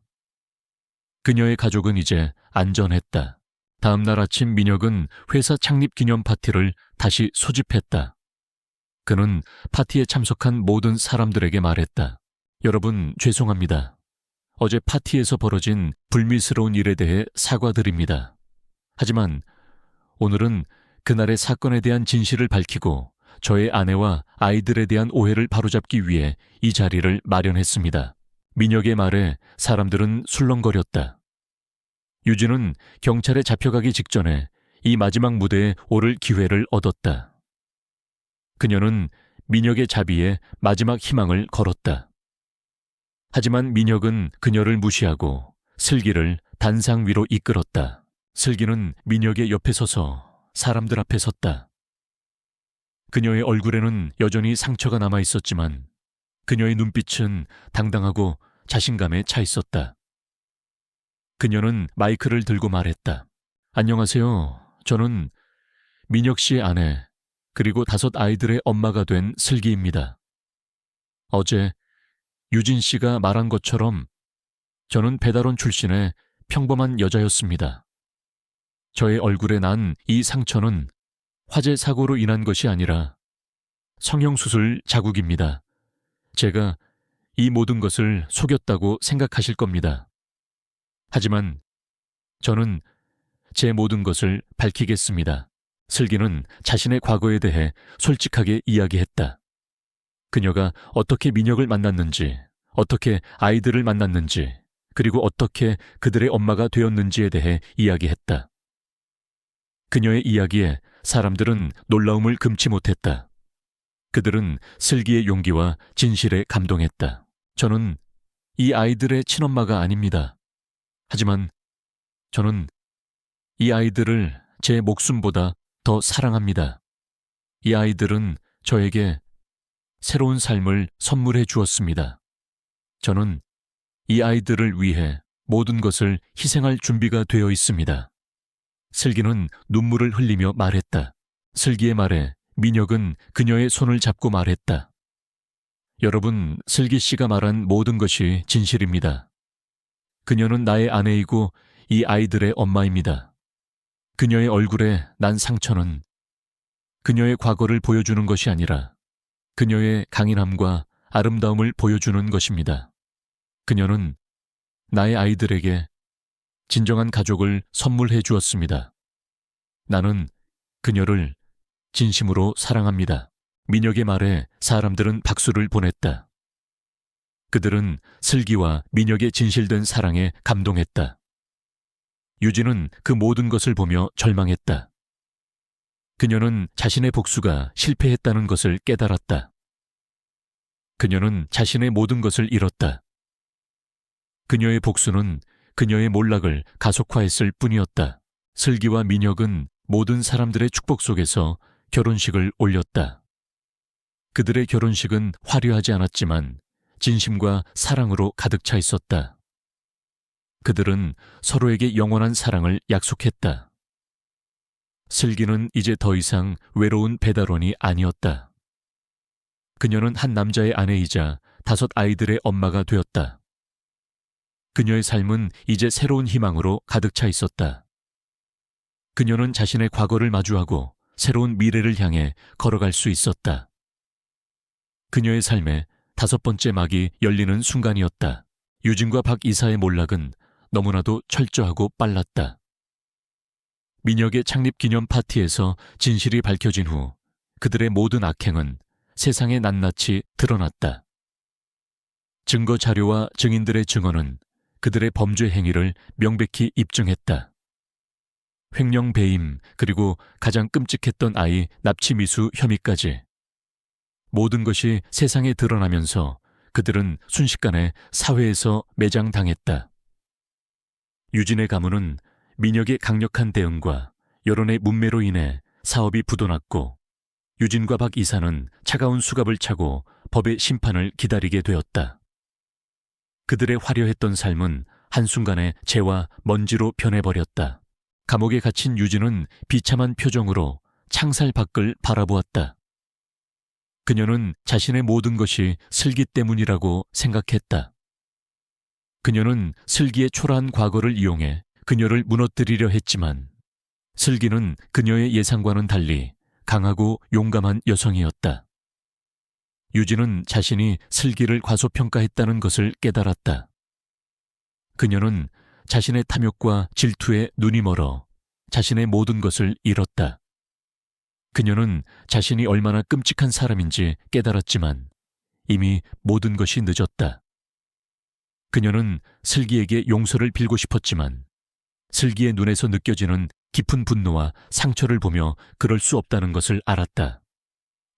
그녀의 가족은 이제 안전했다. 다음 날 아침 민혁은 회사 창립 기념 파티를 다시 소집했다. 그는 파티에 참석한 모든 사람들에게 말했다. 여러분 죄송합니다. 어제 파티에서 벌어진 불미스러운 일에 대해 사과드립니다. 하지만 오늘은 그날의 사건에 대한 진실을 밝히고 저의 아내와 아이들에 대한 오해를 바로잡기 위해 이 자리를 마련했습니다. 민혁의 말에 사람들은 술렁거렸다. 유진은 경찰에 잡혀가기 직전에 이 마지막 무대에 오를 기회를 얻었다. 그녀는 민혁의 자비에 마지막 희망을 걸었다. 하지만 민혁은 그녀를 무시하고 슬기를 단상 위로 이끌었다. 슬기는 민혁의 옆에 서서 사람들 앞에 섰다. 그녀의 얼굴에는 여전히 상처가 남아 있었지만 그녀의 눈빛은 당당하고 자신감에 차 있었다. 그녀는 마이크를 들고 말했다. 안녕하세요. 저는 민혁 씨의 아내 그리고 다섯 아이들의 엄마가 된 슬기입니다. 어제 유진 씨가 말한 것처럼 저는 배달원 출신의 평범한 여자였습니다. 저의 얼굴에 난 이 상처는 화재 사고로 인한 것이 아니라 성형수술 자국입니다. 제가 이 모든 것을 속였다고 생각하실 겁니다. 하지만 저는 제 모든 것을 밝히겠습니다. 슬기는 자신의 과거에 대해 솔직하게 이야기했다. 그녀가 어떻게 민혁을 만났는지, 어떻게 아이들을 만났는지, 그리고 어떻게 그들의 엄마가 되었는지에 대해 이야기했다. 그녀의 이야기에 사람들은 놀라움을 금치 못했다. 그들은 슬기의 용기와 진실에 감동했다. 저는 이 아이들의 친엄마가 아닙니다. 하지만 저는 이 아이들을 제 목숨보다 더 사랑합니다. 이 아이들은 저에게 새로운 삶을 선물해 주었습니다. 저는 이 아이들을 위해 모든 것을 희생할 준비가 되어 있습니다. 슬기는 눈물을 흘리며 말했다. 슬기의 말에 민혁은 그녀의 손을 잡고 말했다. 여러분, 슬기 씨가 말한 모든 것이 진실입니다. 그녀는 나의 아내이고 이 아이들의 엄마입니다. 그녀의 얼굴에 난 상처는 그녀의 과거를 보여주는 것이 아니라 그녀의 강인함과 아름다움을 보여주는 것입니다. 그녀는 나의 아이들에게 진정한 가족을 선물해 주었습니다. 나는 그녀를 진심으로 사랑합니다. 민혁의 말에 사람들은 박수를 보냈다. 그들은 슬기와 민혁의 진실된 사랑에 감동했다. 유진은 그 모든 것을 보며 절망했다. 그녀는 자신의 복수가 실패했다는 것을 깨달았다. 그녀는 자신의 모든 것을 잃었다. 그녀의 복수는 그녀의 몰락을 가속화했을 뿐이었다. 슬기와 민혁은 모든 사람들의 축복 속에서 결혼식을 올렸다. 그들의 결혼식은 화려하지 않았지만 진심과 사랑으로 가득 차 있었다. 그들은 서로에게 영원한 사랑을 약속했다. 슬기는 이제 더 이상 외로운 배달원이 아니었다. 그녀는 한 남자의 아내이자 5 아이들의 엄마가 되었다. 그녀의 삶은 이제 새로운 희망으로 가득 차 있었다. 그녀는 자신의 과거를 마주하고 새로운 미래를 향해 걸어갈 수 있었다. 그녀의 삶의 5번째 막이 열리는 순간이었다. 유진과 박 이사의 몰락은 너무나도 철저하고 빨랐다. 민혁의 창립 기념 파티에서 진실이 밝혀진 후 그들의 모든 악행은 세상에 낱낱이 드러났다. 증거 자료와 증인들의 증언은 그들의 범죄 행위를 명백히 입증했다. 횡령 배임 그리고 가장 끔찍했던 아이 납치 미수 혐의까지 모든 것이 세상에 드러나면서 그들은 순식간에 사회에서 매장당했다. 유진의 가문은 민혁의 강력한 대응과 여론의 문매로 인해 사업이 부도났고 유진과 박 이사는 차가운 수갑을 차고 법의 심판을 기다리게 되었다. 그들의 화려했던 삶은 한순간에 재와 먼지로 변해버렸다. 감옥에 갇힌 유진은 비참한 표정으로 창살 밖을 바라보았다. 그녀는 자신의 모든 것이 슬기 때문이라고 생각했다. 그녀는 슬기의 초라한 과거를 이용해 그녀를 무너뜨리려 했지만 슬기는 그녀의 예상과는 달리 강하고 용감한 여성이었다. 유진은 자신이 슬기를 과소평가했다는 것을 깨달았다. 그녀는 자신의 탐욕과 질투에 눈이 멀어 자신의 모든 것을 잃었다. 그녀는 자신이 얼마나 끔찍한 사람인지 깨달았지만 이미 모든 것이 늦었다. 그녀는 슬기에게 용서를 빌고 싶었지만 슬기의 눈에서 느껴지는 깊은 분노와 상처를 보며 그럴 수 없다는 것을 알았다.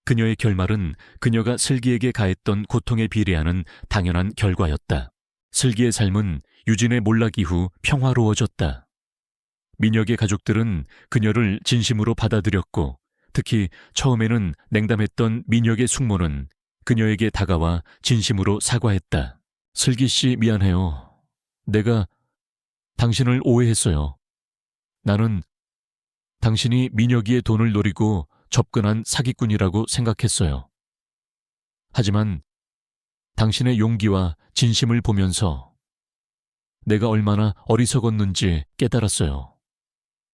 그녀의 결말은 그녀가 슬기에게 가했던 고통에 비례하는 당연한 결과였다. 슬기의 삶은 유진의 몰락 이후 평화로워졌다. 민혁의 가족들은 그녀를 진심으로 받아들였고 특히 처음에는 냉담했던 민혁의 숙모는 그녀에게 다가와 진심으로 사과했다. 슬기 씨 미안해요. 내가 당신을 오해했어요. 나는 당신이 민혁이의 돈을 노리고 접근한 사기꾼이라고 생각했어요. 하지만 당신의 용기와 진심을 보면서 내가 얼마나 어리석었는지 깨달았어요.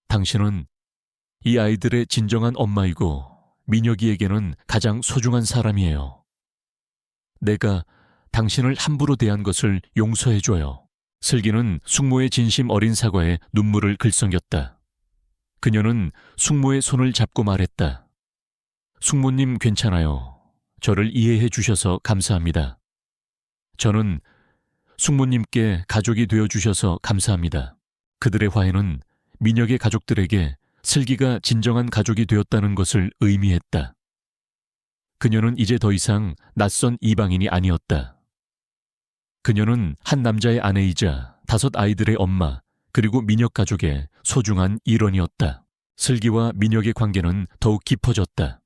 당신은 이 아이들의 진정한 엄마이고 민혁이에게는 가장 소중한 사람이에요. 내가 당신을 함부로 대한 것을 용서해줘요. 슬기는 숙모의 진심 어린 사과에 눈물을 글썽였다. 그녀는 숙모의 손을 잡고 말했다. 숙모님 괜찮아요. 저를 이해해 주셔서 감사합니다. 저는 숙모님께 가족이 되어 주셔서 감사합니다. 그들의 화해는 민혁의 가족들에게 슬기가 진정한 가족이 되었다는 것을 의미했다. 그녀는 이제 더 이상 낯선 이방인이 아니었다. 그녀는 한 남자의 아내이자 5 아이들의 엄마, 그리고 민혁 가족의 소중한 일원이었다. 슬기와 민혁의 관계는 더욱 깊어졌다.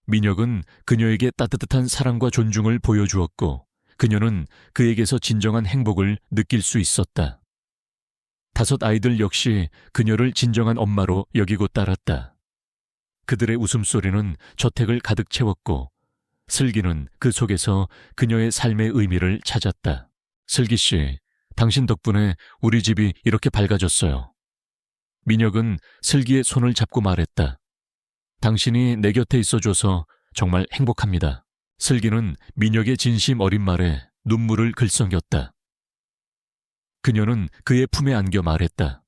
민혁은 그녀에게 따뜻한 사랑과 존중을 보여주었고, 그녀는 그에게서 진정한 행복을 느낄 수 있었다. 5 아이들 역시 그녀를 진정한 엄마로 여기고 따랐다. 그들의 웃음소리는 저택을 가득 채웠고, 슬기는 그 속에서 그녀의 삶의 의미를 찾았다. 슬기 씨, 당신 덕분에 우리 집이 이렇게 밝아졌어요. 민혁은 슬기의 손을 잡고 말했다. 당신이 내 곁에 있어줘서 정말 행복합니다. 슬기는 민혁의 진심 어린 말에 눈물을 글썽였다. 그녀는 그의 품에 안겨 말했다.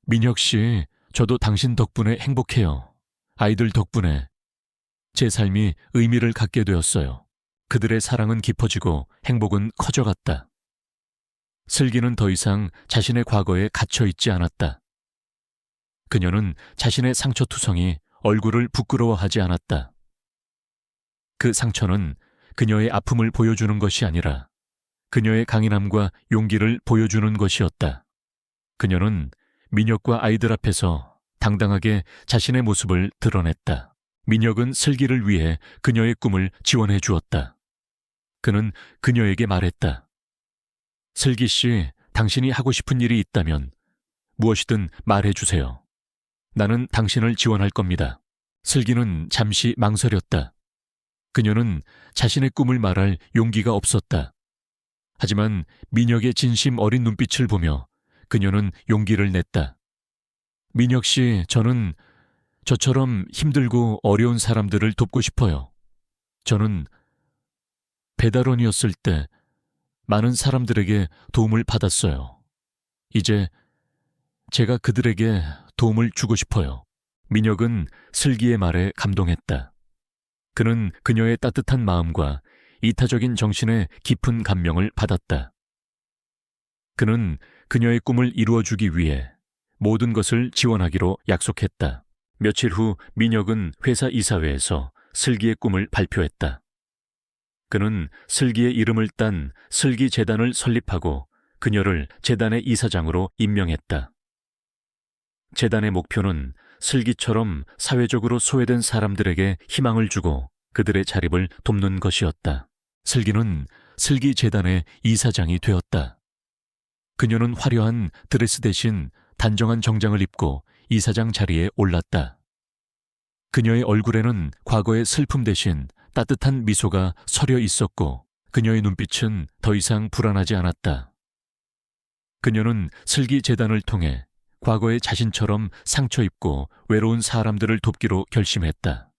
민혁 씨, 저도 당신 덕분에 행복해요. 아이들 덕분에 제 삶이 의미를 갖게 되었어요. 그들의 사랑은 깊어지고 행복은 커져갔다. 슬기는 더 이상 자신의 과거에 갇혀 있지 않았다. 그녀는 자신의 상처투성이 얼굴을 부끄러워하지 않았다. 그 상처는 그녀의 아픔을 보여주는 것이 아니라 그녀의 강인함과 용기를 보여주는 것이었다. 그녀는 민혁과 아이들 앞에서 당당하게 자신의 모습을 드러냈다. 민혁은 슬기를 위해 그녀의 꿈을 지원해 주었다. 그는 그녀에게 말했다. 슬기 씨, 당신이 하고 싶은 일이 있다면 무엇이든 말해 주세요. 나는 당신을 지원할 겁니다. 슬기는 잠시 망설였다. 그녀는 자신의 꿈을 말할 용기가 없었다. 하지만 민혁의 진심 어린 눈빛을 보며 그녀는 용기를 냈다. 민혁 씨, 저는 저처럼 힘들고 어려운 사람들을 돕고 싶어요. 저는 배달원이었을 때 많은 사람들에게 도움을 받았어요. 이제 제가 그들에게 도움을 주고 싶어요. 민혁은 슬기의 말에 감동했다. 그는 그녀의 따뜻한 마음과 이타적인 정신에 깊은 감명을 받았다. 그는 그녀의 꿈을 이루어주기 위해 모든 것을 지원하기로 약속했다. 며칠 후 민혁은 회사 이사회에서 슬기의 꿈을 발표했다. 그는 슬기의 이름을 딴 슬기재단을 설립하고 그녀를 재단의 이사장으로 임명했다. 재단의 목표는 슬기처럼 사회적으로 소외된 사람들에게 희망을 주고 그들의 자립을 돕는 것이었다. 슬기는 슬기재단의 이사장이 되었다. 그녀는 화려한 드레스 대신 단정한 정장을 입고 이사장 자리에 올랐다. 그녀의 얼굴에는 과거의 슬픔 대신 따뜻한 미소가 서려 있었고 그녀의 눈빛은 더 이상 불안하지 않았다. 그녀는 슬기재단을 통해 과거의 자신처럼 상처 입고 외로운 사람들을 돕기로 결심했다.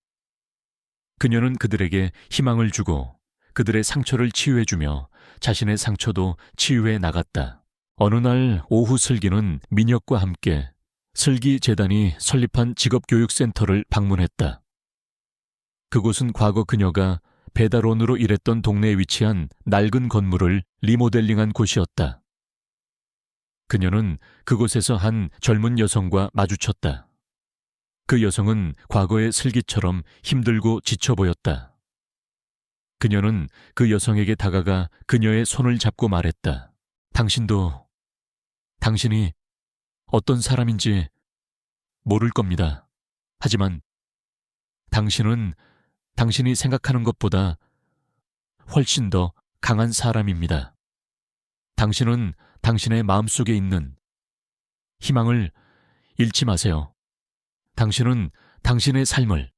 그녀는 그들에게 희망을 주고 그들의 상처를 치유해주며 자신의 상처도 치유해 나갔다. 어느 날 오후 슬기는 민혁과 함께 슬기재단이 설립한 직업교육센터를 방문했다. 그곳은 과거 그녀가 배달원으로 일했던 동네에 위치한 낡은 건물을 리모델링한 곳이었다. 그녀는 그곳에서 한 젊은 여성과 마주쳤다. 그 여성은 과거의 슬기처럼 힘들고 지쳐 보였다. 그녀는 그 여성에게 다가가 그녀의 손을 잡고 말했다. 당신이 어떤 사람인지 모를 겁니다. 하지만 당신은 당신이 생각하는 것보다 훨씬 더 강한 사람입니다. 당신은 당신의 마음속에 있는 희망을 잃지 마세요. 당신은 당신의 삶을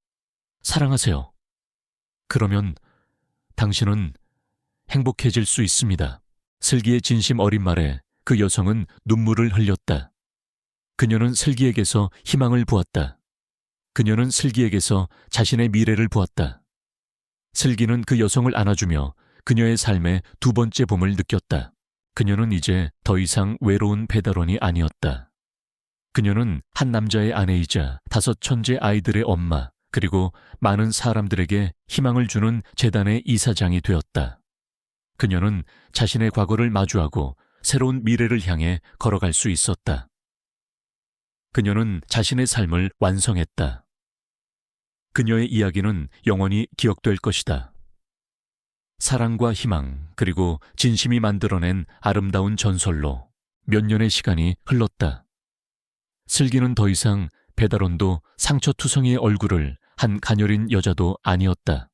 사랑하세요. 그러면 당신은 행복해질 수 있습니다. 슬기의 진심 어린 말에 그 여성은 눈물을 흘렸다. 그녀는 슬기에게서 희망을 보았다. 그녀는 슬기에게서 자신의 미래를 보았다. 슬기는 그 여성을 안아주며 그녀의 삶의 2번째 봄을 느꼈다. 그녀는 이제 더 이상 외로운 배달원이 아니었다. 그녀는 한 남자의 아내이자 5 천째 아이들의 엄마, 그리고 많은 사람들에게 희망을 주는 재단의 이사장이 되었다. 그녀는 자신의 과거를 마주하고 새로운 미래를 향해 걸어갈 수 있었다. 그녀는 자신의 삶을 완성했다. 그녀의 이야기는 영원히 기억될 것이다. 사랑과 희망, 그리고 진심이 만들어낸 아름다운 전설로 몇 년의 시간이 흘렀다. 슬기는 더 이상 배달원도 상처투성이의 얼굴을 한 가녀린 여자도 아니었다.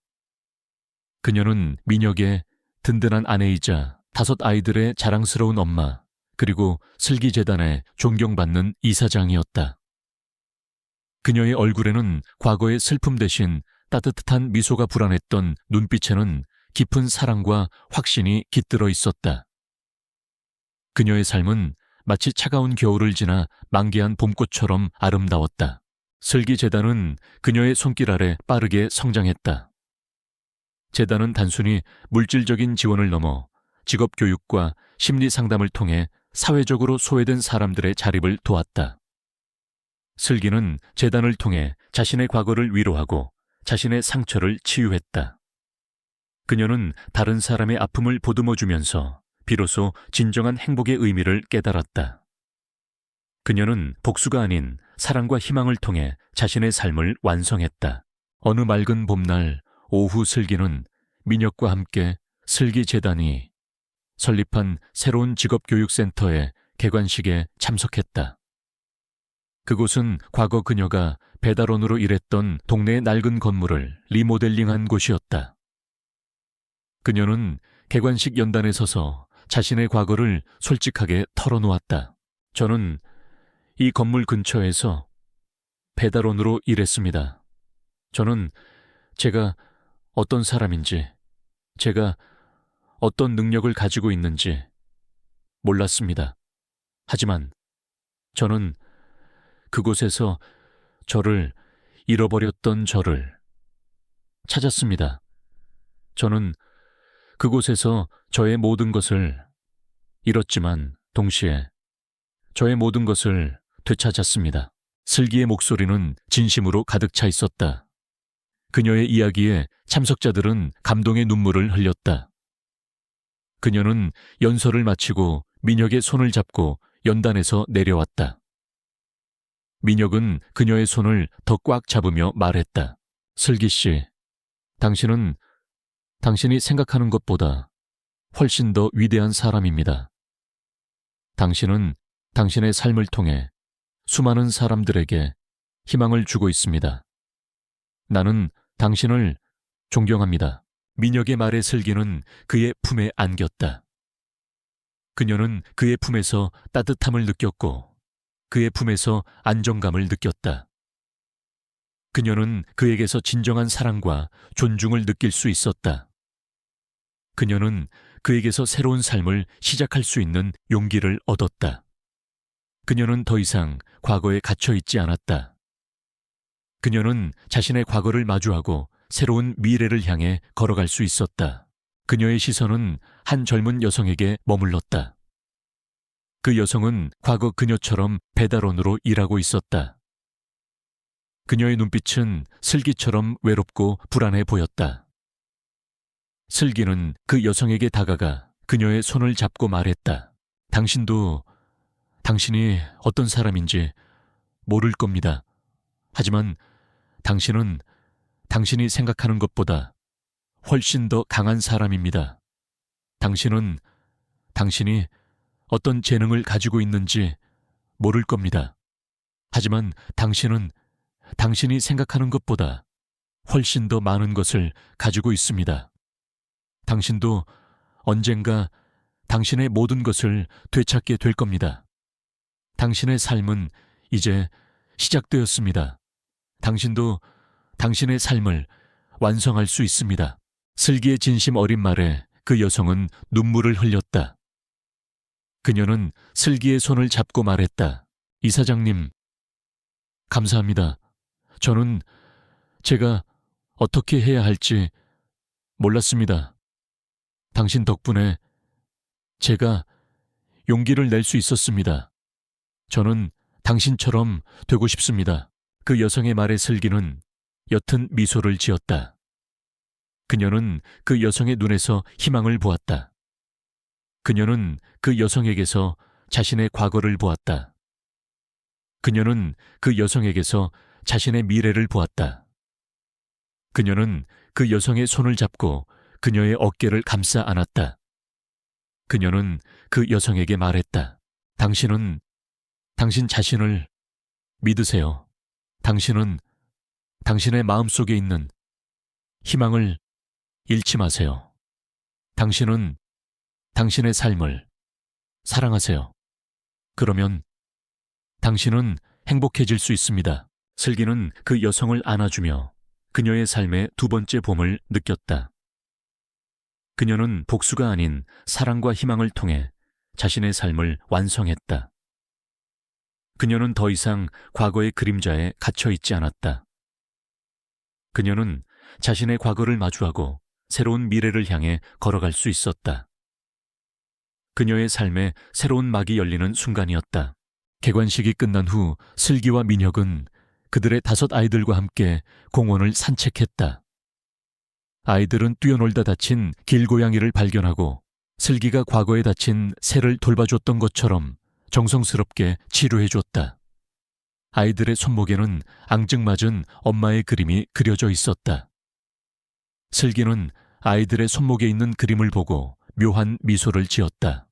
그녀는 민혁의 든든한 아내이자 5 아이들의 자랑스러운 엄마, 그리고 슬기재단의 존경받는 이사장이었다. 그녀의 얼굴에는 과거의 슬픔 대신 따뜻한 미소가 불어냈던 눈빛에는 깊은 사랑과 확신이 깃들어 있었다. 그녀의 삶은 마치 차가운 겨울을 지나 만개한 봄꽃처럼 아름다웠다. 슬기재단은 그녀의 손길 아래 빠르게 성장했다. 재단은 단순히 물질적인 지원을 넘어 직업교육과 심리상담을 통해 사회적으로 소외된 사람들의 자립을 도왔다. 슬기는 재단을 통해 자신의 과거를 위로하고 자신의 상처를 치유했다. 그녀는 다른 사람의 아픔을 보듬어주면서 비로소 진정한 행복의 의미를 깨달았다. 그녀는 복수가 아닌 사랑과 희망을 통해 자신의 삶을 완성했다. 어느 맑은 봄날 오후 슬기는 민혁과 함께 슬기재단이 설립한 새로운 직업교육센터의 개관식에 참석했다. 그곳은 과거 그녀가 배달원으로 일했던 동네의 낡은 건물을 리모델링한 곳이었다. 그녀는 개관식 연단에 서서 자신의 과거를 솔직하게 털어놓았다. 저는 이 건물 근처에서 배달원으로 일했습니다. 저는 제가 어떤 사람인지, 제가 어떤 능력을 가지고 있는지 몰랐습니다. 하지만 저는 그곳에서 저를 잃어버렸던 저를 찾았습니다. 저는 그곳에서 저의 모든 것을 잃었지만 동시에 저의 모든 것을 되찾았습니다. 슬기의 목소리는 진심으로 가득 차 있었다. 그녀의 이야기에 참석자들은 감동의 눈물을 흘렸다. 그녀는 연설을 마치고 민혁의 손을 잡고 연단에서 내려왔다. 민혁은 그녀의 손을 더 꽉 잡으며 말했다. 슬기 씨, 당신은 당신이 생각하는 것보다 훨씬 더 위대한 사람입니다. 당신은 당신의 삶을 통해 수많은 사람들에게 희망을 주고 있습니다. 나는 당신을 존경합니다. 민혁의 말에 슬기는 그의 품에 안겼다. 그녀는 그의 품에서 따뜻함을 느꼈고 그의 품에서 안정감을 느꼈다. 그녀는 그에게서 진정한 사랑과 존중을 느낄 수 있었다. 그녀는 그에게서 새로운 삶을 시작할 수 있는 용기를 얻었다. 그녀는 더 이상 과거에 갇혀 있지 않았다. 그녀는 자신의 과거를 마주하고 새로운 미래를 향해 걸어갈 수 있었다. 그녀의 시선은 한 젊은 여성에게 머물렀다. 그 여성은 과거 그녀처럼 배달원으로 일하고 있었다. 그녀의 눈빛은 슬기처럼 외롭고 불안해 보였다. 슬기는 그 여성에게 다가가 그녀의 손을 잡고 말했다. 당신이 어떤 사람인지 모를 겁니다. 하지만 당신은 당신이 생각하는 것보다 훨씬 더 강한 사람입니다. 당신이 어떤 재능을 가지고 있는지 모를 겁니다. 하지만 당신은 당신이 생각하는 것보다 훨씬 더 많은 것을 가지고 있습니다. 당신도 언젠가 당신의 모든 것을 되찾게 될 겁니다. 당신의 삶은 이제 시작되었습니다. 당신도 당신의 삶을 완성할 수 있습니다. 슬기의 진심 어린 말에 그 여성은 눈물을 흘렸다. 그녀는 슬기의 손을 잡고 말했다. 이사장님, 감사합니다. 저는 제가 어떻게 해야 할지 몰랐습니다. 당신 덕분에 제가 용기를 낼 수 있었습니다. 저는 당신처럼 되고 싶습니다. 그 여성의 말에 슬기는 옅은 미소를 지었다. 그녀는 그 여성의 눈에서 희망을 보았다. 그녀는 그 여성에게서 자신의 과거를 보았다. 그녀는 그 여성에게서 자신의 미래를 보았다. 그녀는 그 여성의 손을 잡고 그녀의 어깨를 감싸 안았다. 그녀는 그 여성에게 말했다. 당신은 당신 자신을 믿으세요. 당신은 당신의 마음속에 있는 희망을 잃지 마세요. 당신은 당신의 삶을 사랑하세요. 그러면 당신은 행복해질 수 있습니다. 슬기는 그 여성을 안아주며 그녀의 삶의 두 번째 봄을 느꼈다. 그녀는 복수가 아닌 사랑과 희망을 통해 자신의 삶을 완성했다. 그녀는 더 이상 과거의 그림자에 갇혀 있지 않았다. 그녀는 자신의 과거를 마주하고 새로운 미래를 향해 걸어갈 수 있었다. 그녀의 삶에 새로운 막이 열리는 순간이었다. 개관식이 끝난 후 슬기와 민혁은 그들의 5 아이들과 함께 공원을 산책했다. 아이들은 뛰어놀다 다친 길고양이를 발견하고 슬기가 과거에 다친 새를 돌봐줬던 것처럼 정성스럽게 치료해줬다. 아이들의 손목에는 앙증맞은 엄마의 그림이 그려져 있었다. 슬기는 아이들의 손목에 있는 그림을 보고 묘한 미소를 지었다.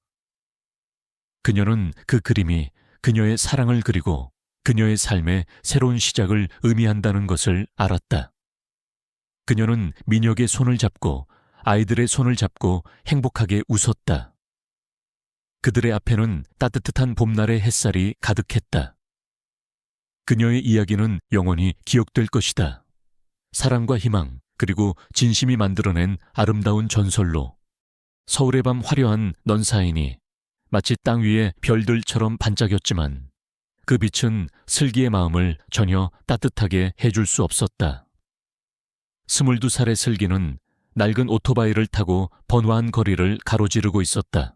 그녀는 그 그림이 그녀의 사랑을 그리고 그녀의 삶의 새로운 시작을 의미한다는 것을 알았다. 그녀는 민혁의 손을 잡고 아이들의 손을 잡고 행복하게 웃었다. 그들의 앞에는 따뜻한 봄날의 햇살이 가득했다. 그녀의 이야기는 영원히 기억될 것이다. 사랑과 희망 그리고 진심이 만들어낸 아름다운 전설로 서울의 밤 화려한 넌사인이 마치 땅 위의 별들처럼 반짝였지만 그 빛은 슬기의 마음을 전혀 따뜻하게 해줄 수 없었다. 22살의 슬기는 낡은 오토바이를 타고 번화한 거리를 가로지르고 있었다.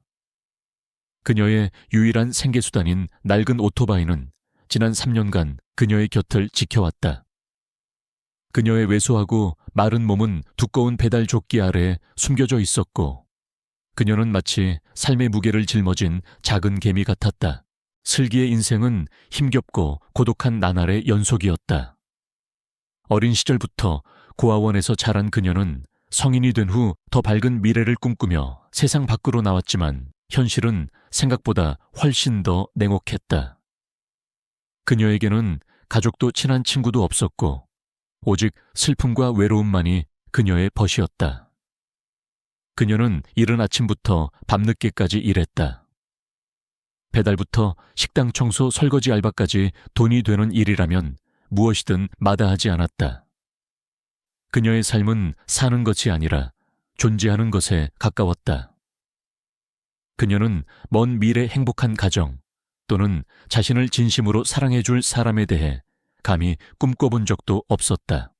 그녀의 유일한 생계수단인 낡은 오토바이는 지난 3년간 그녀의 곁을 지켜왔다. 그녀의 왜소하고 마른 몸은 두꺼운 배달 조끼 아래에 숨겨져 있었고 그녀는 마치 삶의 무게를 짊어진 작은 개미 같았다. 슬기의 인생은 힘겹고 고독한 나날의 연속이었다. 어린 시절부터 고아원에서 자란 그녀는 성인이 된 후 더 밝은 미래를 꿈꾸며 세상 밖으로 나왔지만 현실은 생각보다 훨씬 더 냉혹했다. 그녀에게는 가족도 친한 친구도 없었고 오직 슬픔과 외로움만이 그녀의 벗이었다. 그녀는 이른 아침부터 밤늦게까지 일했다. 배달부터 식당 청소 설거지 알바까지 돈이 되는 일이라면 무엇이든 마다하지 않았다. 그녀의 삶은 사는 것이 아니라 존재하는 것에 가까웠다. 그녀는 먼 미래 행복한 가정 또는 자신을 진심으로 사랑해줄 사람에 대해 감히 꿈꿔본 적도 없었다.